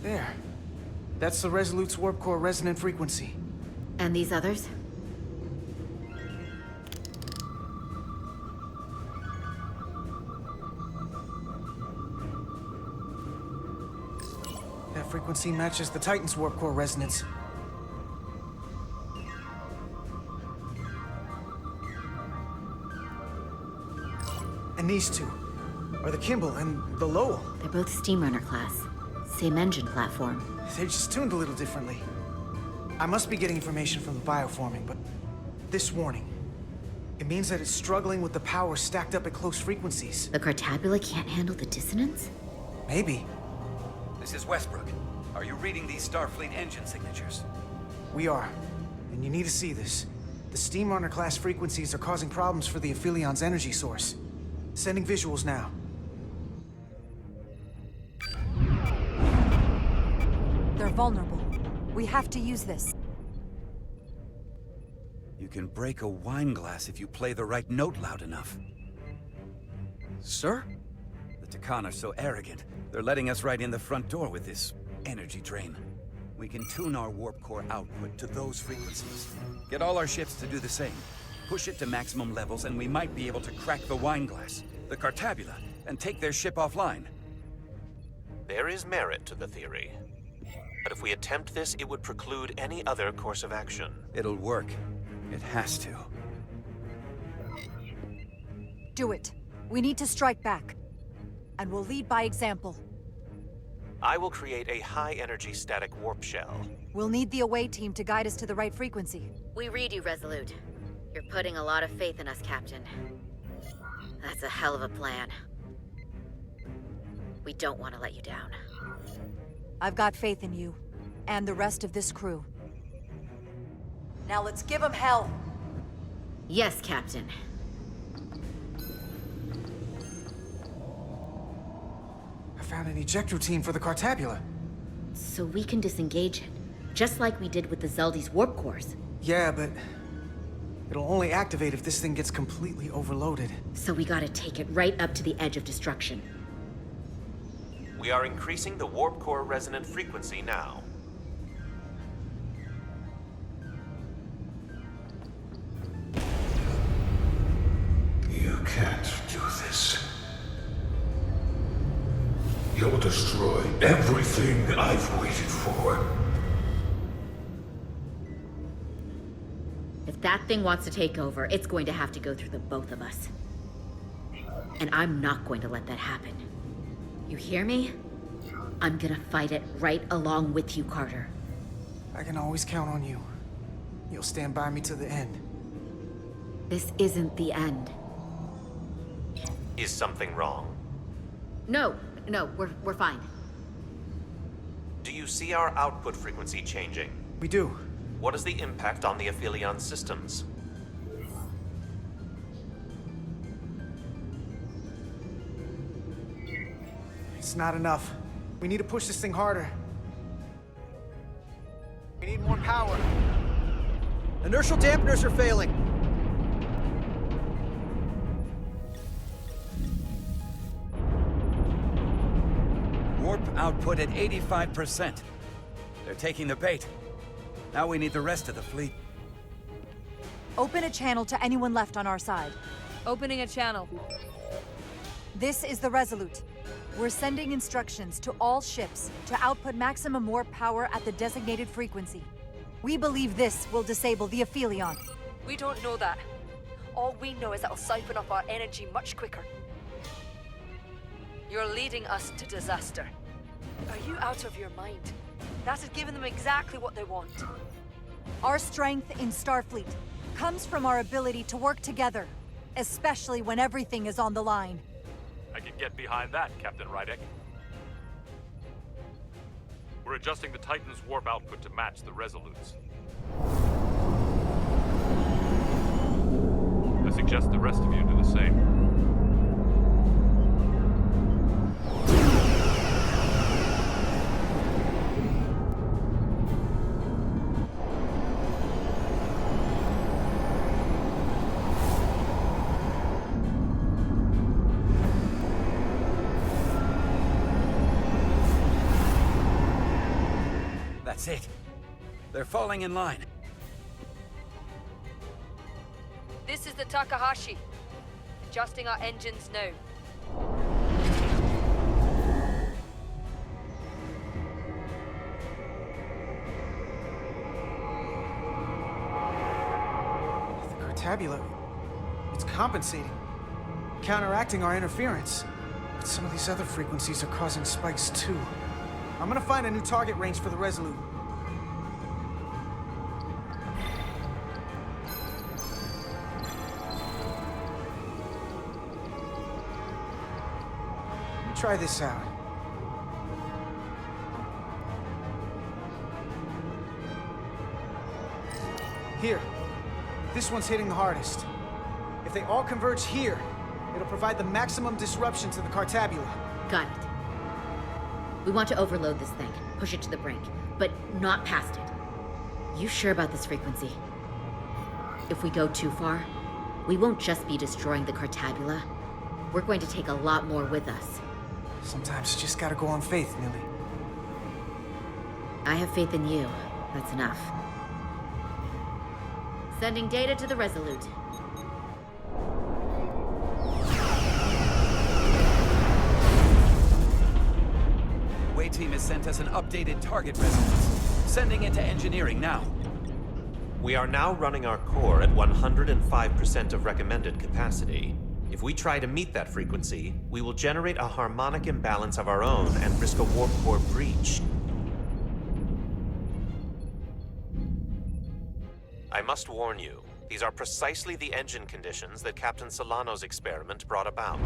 There. That's the Resolute's warp core resonant frequency. And these others? That frequency matches the Titan's warp core resonance. And these two are the Kimball and the Lowell. They're both Steamrunner class. Same engine platform. They're just tuned a little differently. I must be getting information from the bioforming, but this warning, it means that it's struggling with the power stacked up at close frequencies. The Cartabula can't handle the dissonance? Maybe. This is Westbrook. Are you reading these Starfleet engine signatures? We are. And you need to see this. The Steamrunner class frequencies are causing problems for the Aphilion's energy source. Sending visuals now. They're vulnerable. We have to use this. You can break a wine glass if you play the right note loud enough. Sir? The Tkon are so arrogant. They're letting us right in the front door with this energy drain. We can tune our warp core output to those frequencies. Get all our ships to do the same. Push it to maximum levels and we might be able to crack the wine glass, the Cartabula, and take their ship offline. There is merit to the theory. But if we attempt this, it would preclude any other course of action. It'll work. It has to. Do it. We need to strike back. And we'll lead by example. I will create a high-energy static warp shell. We'll need the away team to guide us to the right frequency. We read you, Resolute. You're putting a lot of faith in us, Captain. That's a hell of a plan. We don't want to let you down. I've got faith in you, and the rest of this crew. Now let's give them hell! Yes, Captain. I found an eject routine for the Cartabula. So we can disengage it, just like we did with the Zeldy's warp cores. Yeah, but it'll only activate if this thing gets completely overloaded. So we gotta take it right up to the edge of destruction. We are increasing the warp core resonant frequency now. You can't do this. You'll destroy everything I've waited for. If that thing wants to take over, it's going to have to go through the both of us. And I'm not going to let that happen. You hear me? I'm gonna fight it right along with you, Carter. I can always count on you. You'll stand by me to the end. This isn't the end. Is something wrong? No, we're fine. Do you see our output frequency changing? We do. What is the impact on the Aphelion systems? It's not enough. We need to push this thing harder. We need more power. Inertial dampeners are failing. Warp output at 85%. They're taking the bait. Now we need the rest of the fleet. Open a channel to anyone left on our side. Opening a channel. This is the Resolute. We're sending instructions to all ships to output maximum warp power at the designated frequency. We believe this will disable the Aphelion. We don't know that. All we know is it'll siphon up our energy much quicker. You're leading us to disaster. Are you out of your mind? That has given them exactly what they want. Our strength in Starfleet comes from our ability to work together, especially when everything is on the line. I can get behind that, Captain Rydek. We're adjusting the Titan's warp output to match the Resolute's. I suggest the rest of you do the same. That's it. They're falling in line. This is the Takahashi. Adjusting our engines now. The Cartabula, it's compensating, counteracting our interference. But some of these other frequencies are causing spikes too. I'm gonna find a new target range for the Resolute. Try this out. Here. This one's hitting the hardest. If they all converge here, it'll provide the maximum disruption to the Cartabula. Got it. We want to overload this thing, push it to the brink, but not past it. You sure about this frequency? If we go too far, we won't just be destroying the Cartabula. We're going to take a lot more with us. Sometimes you just gotta go on faith, Millie. I have faith in you. That's enough. Sending data to the Resolute. Way team has sent us an updated target resonance. Sending it to engineering now. We are now running our core at 105% of recommended capacity. If we try to meet that frequency, we will generate a harmonic imbalance of our own and risk a warp core breach. I must warn you, these are precisely the engine conditions that Captain Solano's experiment brought about.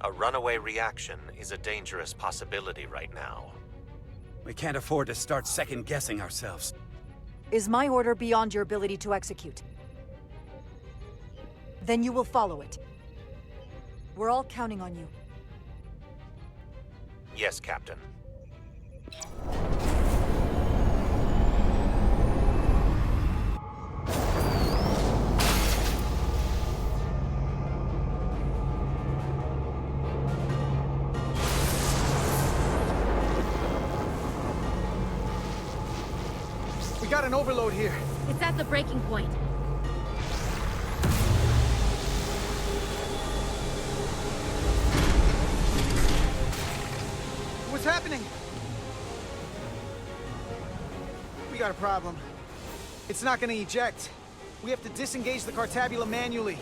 A runaway reaction is a dangerous possibility right now. We can't afford to start second-guessing ourselves. Is my order beyond your ability to execute? Then you will follow it. We're all counting on you. Yes, Captain. We got an overload here. It's at the breaking point. What's happening? We got a problem. It's not gonna eject. We have to disengage the Cartabula manually.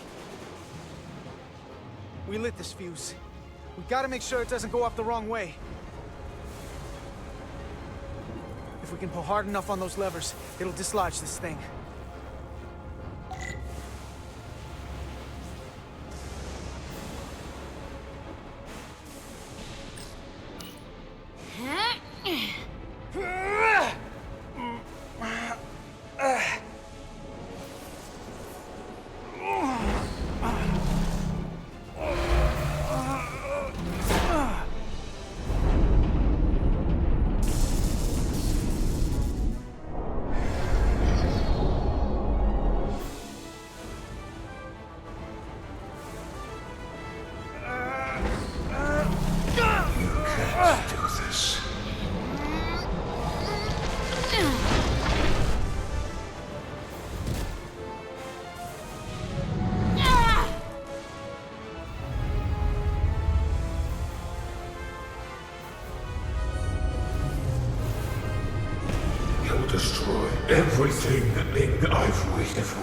We lit this fuse. We gotta make sure it doesn't go off the wrong way. If we can pull hard enough on those levers, it'll dislodge this thing. Destroy everything I've waited for.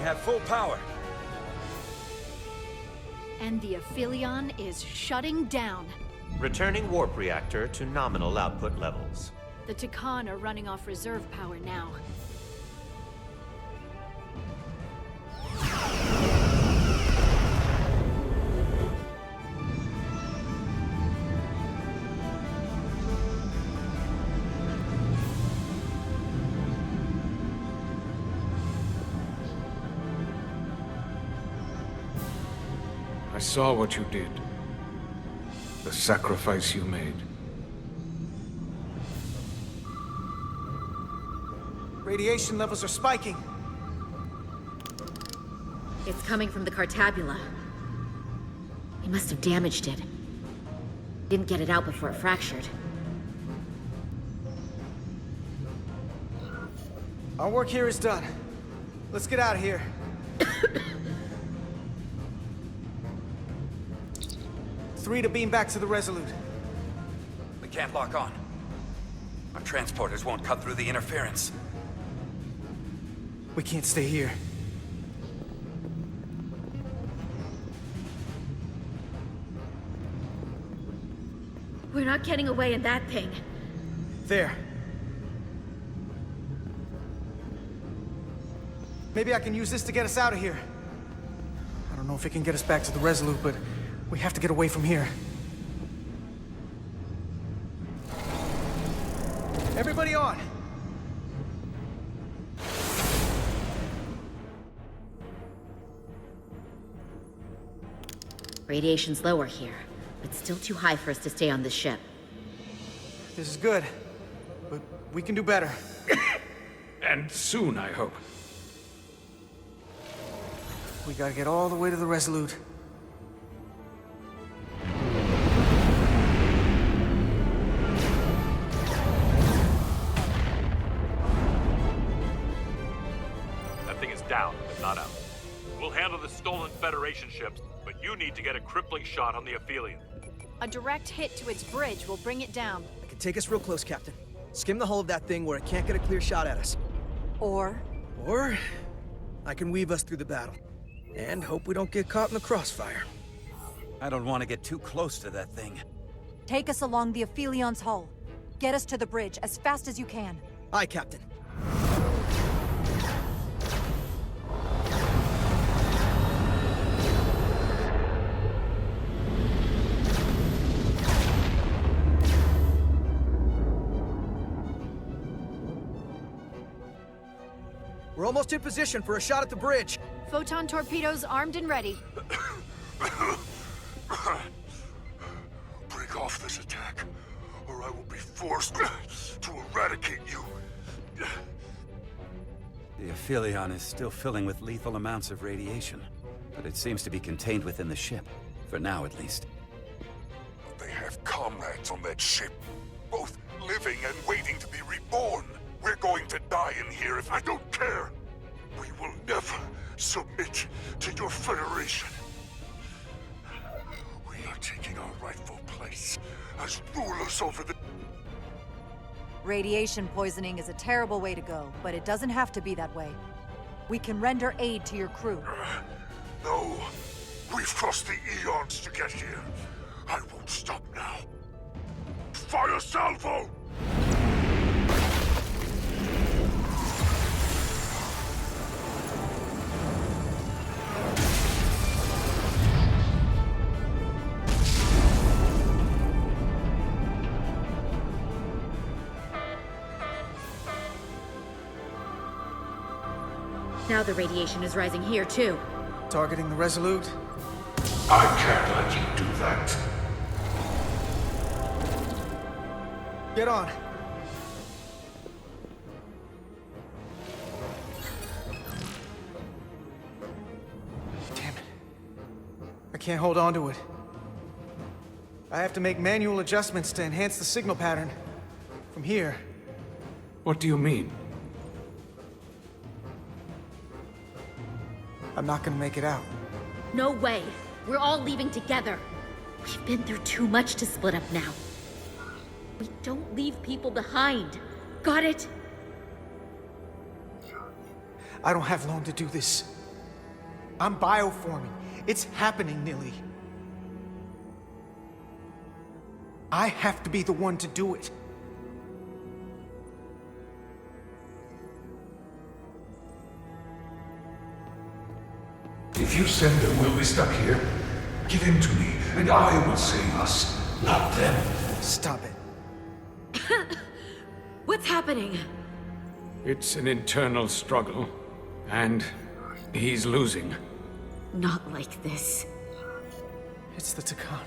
have full power. And the Aphelion is shutting down. Returning warp reactor to nominal output levels. The Tkon are running off reserve power now. I saw what you did. The sacrifice you made. Radiation levels are spiking. It's coming from the Cartabula. He must have damaged it. Didn't get it out before it fractured. Our work here is done. Let's get out of here. Three to beam back to the Resolute. We can't lock on. Our transporters won't cut through the interference. We can't stay here. We're not getting away in that thing. There. Maybe I can use this to get us out of here. I don't know if it can get us back to the Resolute, but we have to get away from here. Everybody on! Radiation's lower here, but still too high for us to stay on this ship. This is good, but we can do better. And soon, I hope. We gotta get all the way to the Resolute. That thing is down, but not out. We'll handle the stolen Federation ships, but you need to get a crippling shot on the Aphelion. A direct hit to its bridge will bring it down. I can take us real close, Captain. Skim the hull of that thing where it can't get a clear shot at us. Or I can weave us through the battle. And hope we don't get caught in the crossfire. I don't want to get too close to that thing. Take us along the Aphelion's hull. Get us to the bridge as fast as you can. Aye, Captain. We're almost in position for a shot at the bridge. Photon torpedoes armed and ready. Break off this attack, or I will be forced to eradicate you. The Aphelion is still filling with lethal amounts of radiation, but it seems to be contained within the ship, for now at least. They have comrades on that ship, both living and waiting to be reborn. We're going to die in here if I don't care. We will never submit to your Federation. We are taking our rightful place as rulers over the... Radiation poisoning is a terrible way to go, but it doesn't have to be that way. We can render aid to your crew. No. We've crossed the eons to get here. I won't stop now. Fire salvo! Now the radiation is rising here, too. Targeting the Resolute? I can't let you do that. Get on. Damn it. I can't hold on to it. I have to make manual adjustments to enhance the signal pattern. From here. What do you mean? I'm not gonna make it out. No way. We're all leaving together. We've been through too much to split up now. We don't leave people behind. Got it? I don't have long to do this. I'm bioforming. It's happening, Nilly. I have to be the one to do it. If you send him, we'll be stuck here. Give him to me, and I will save us, not them. Stop it. What's happening? It's an internal struggle, and he's losing. Not like this. It's the Tkon.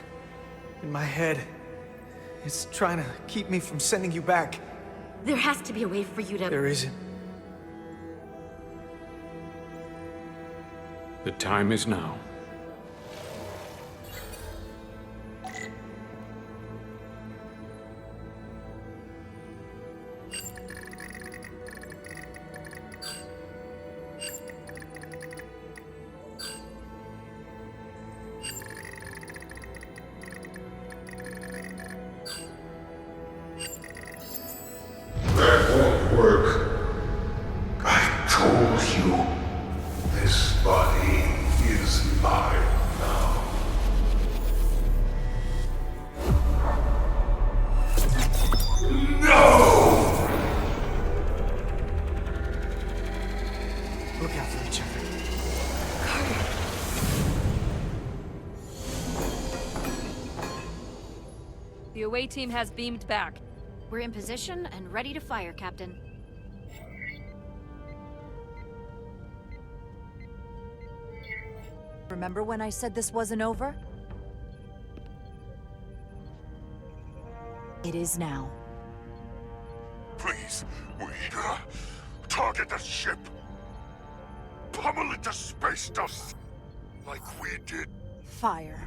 In my head. It's trying to keep me from sending you back. There has to be a way for you to... There isn't. The time is now. That won't work. I told you. This body is mine now. No! Look out for each other. The away team has beamed back. We're in position and ready to fire, Captain. Remember when I said this wasn't over? It is now. Please, we target the ship. Pummel it to space dust, like we did. Fire.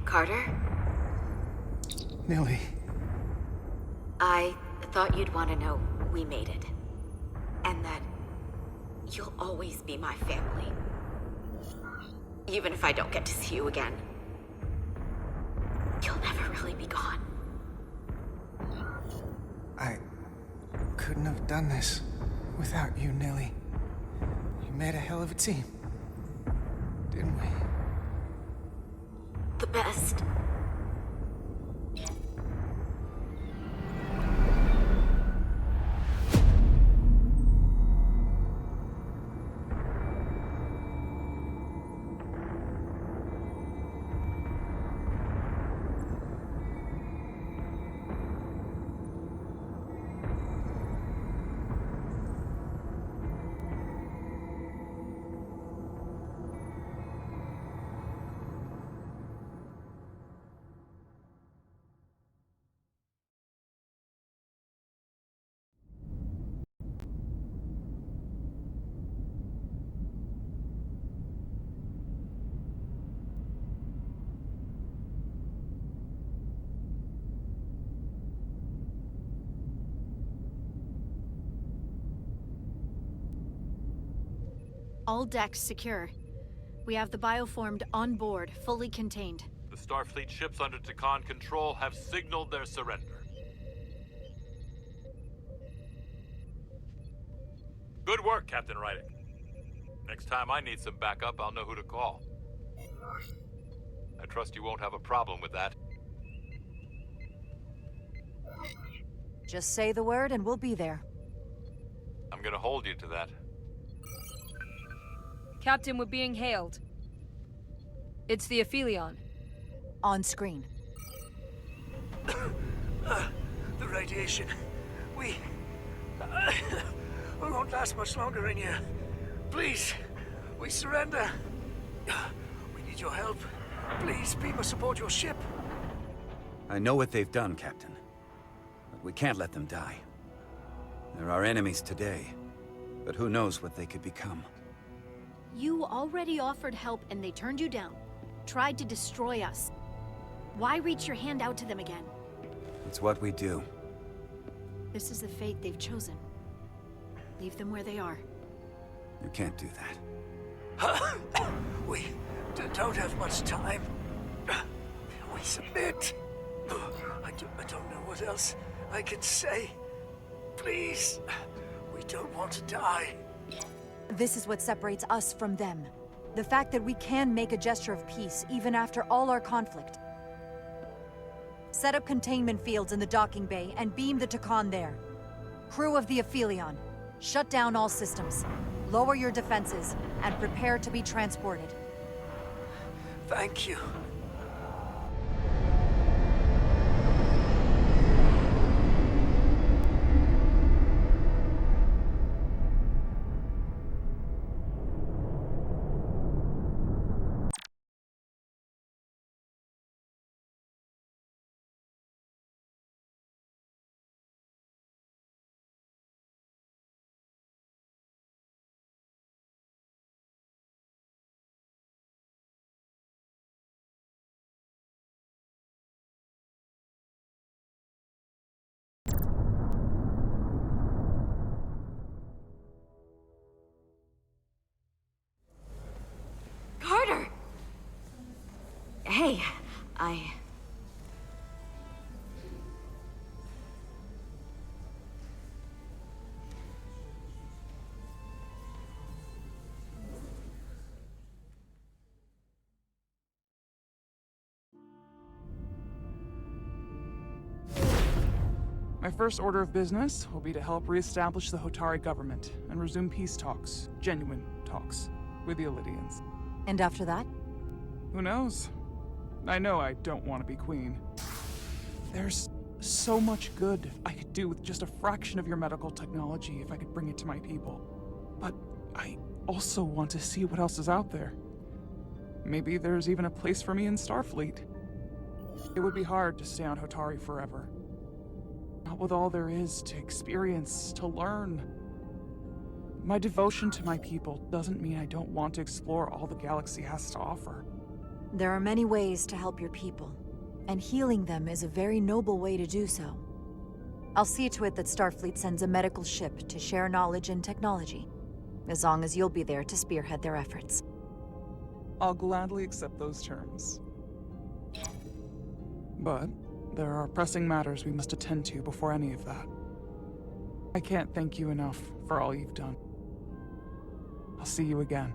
Carter? Nilly. I thought you'd want to know we made it. And that you'll always be my family. Even if I don't get to see you again. You'll never really be gone. I couldn't have done this without you, Nilly. You made a hell of a team. Didn't we? The best. All decks secure. We have the bioformed on board, fully contained. The Starfleet ships under Tkon control have signaled their surrender. Good work, Captain Rydick. Next time I need some backup, I'll know who to call. I trust you won't have a problem with that. Just say the word and we'll be there. I'm gonna hold you to that. Captain, we're being hailed. It's the Aphelion. On screen. The radiation. We won't last much longer in here. Please, we surrender. We need your help. Please, people support your ship. I know what they've done, Captain. But we can't let them die. They're our enemies today, but who knows what they could become. You already offered help and they turned you down. Tried to destroy us. Why reach your hand out to them again? It's what we do. This is the fate they've chosen. Leave them where they are. You can't do that. We don't have much time. We submit. I don't know what else I can say. Please, we don't want to die. This is what separates us from them. The fact that we can make a gesture of peace even after all our conflict. Set up containment fields in the docking bay and beam the Tkon there. Crew of the Aphelion, shut down all systems. Lower your defenses and prepare to be transported. Thank you. Carter! Hey, My first order of business will be to help re-establish the Hotari government and resume peace talks, genuine talks, with the Illidians. And after that? Who knows? I know I don't want to be queen. There's so much good I could do with just a fraction of your medical technology if I could bring it to my people. But I also want to see what else is out there. Maybe there's even a place for me in Starfleet. It would be hard to stay on Hotari forever. Not with all there is to experience, to learn. My devotion to my people doesn't mean I don't want to explore all the galaxy has to offer. There are many ways to help your people, and healing them is a very noble way to do so. I'll see to it that Starfleet sends a medical ship to share knowledge and technology, as long as you'll be there to spearhead their efforts. I'll gladly accept those terms. But there are pressing matters we must attend to before any of that. I can't thank you enough for all you've done. I'll see you again.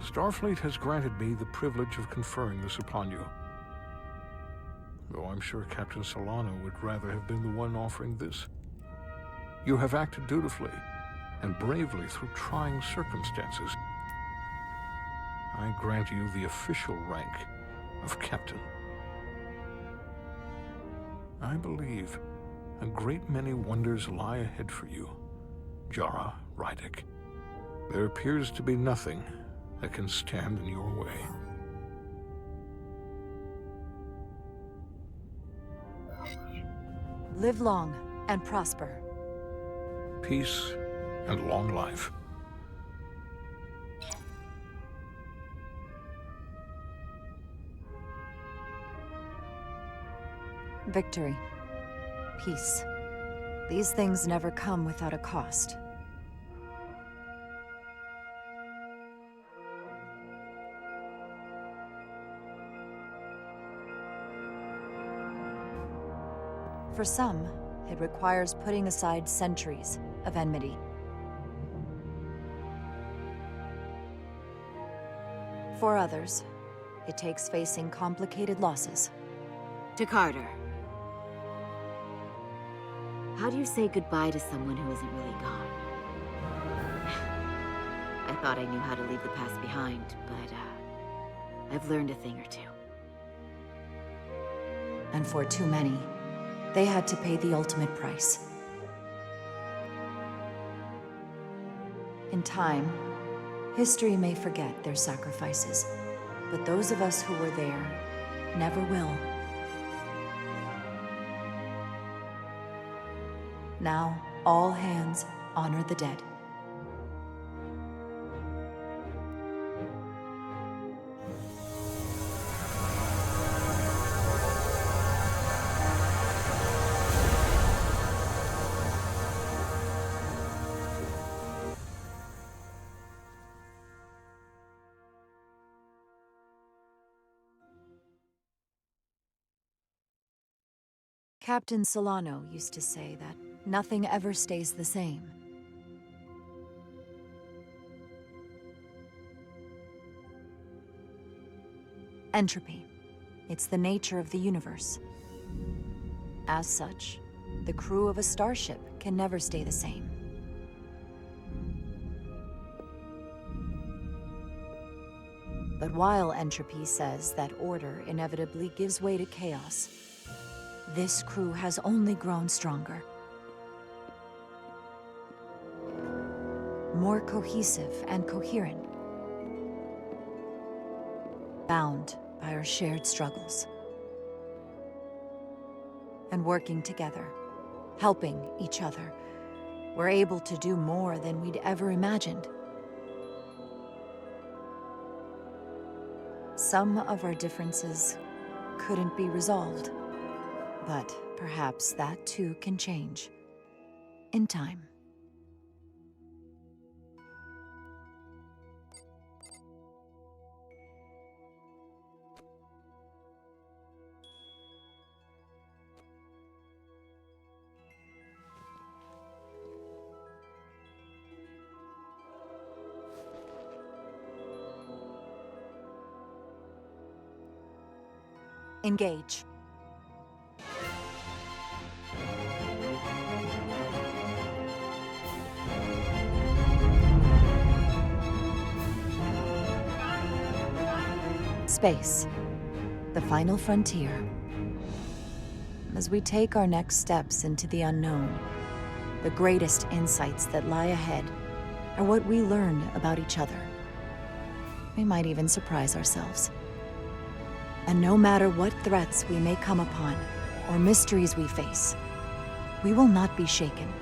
Starfleet has granted me the privilege of conferring this upon you. Though I'm sure Captain Solano would rather have been the one offering this. You have acted dutifully and bravely through trying circumstances. I grant you the official rank of Captain. I believe a great many wonders lie ahead for you, Jara Rydek. There appears to be nothing that can stand in your way. Live long and prosper. Peace and long life. Victory. Peace. These things never come without a cost. For some, it requires putting aside centuries of enmity. For others, it takes facing complicated losses. To Carter. How do you say goodbye to someone who isn't really gone? I thought I knew how to leave the past behind, but I've learned a thing or two. And for too many, they had to pay the ultimate price. In time, history may forget their sacrifices, But those of us who were there never will. Now, all hands honor the dead. Captain Solano used to say that nothing ever stays the same. Entropy. It's the nature of the universe. As such, the crew of a starship can never stay the same. But while entropy says that order inevitably gives way to chaos, this crew has only grown stronger. More cohesive and coherent. Bound by our shared struggles. And working together, helping each other, we're able to do more than we'd ever imagined. Some of our differences couldn't be resolved. But perhaps that too can change. In time. Engage. Space, the final frontier. As we take our next steps into the unknown, the greatest insights that lie ahead are what we learn about each other. We might even surprise ourselves. And no matter what threats we may come upon, or mysteries we face, we will not be shaken.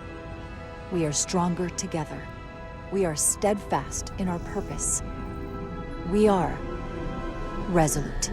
We are stronger together. We are steadfast in our purpose. We are resolute.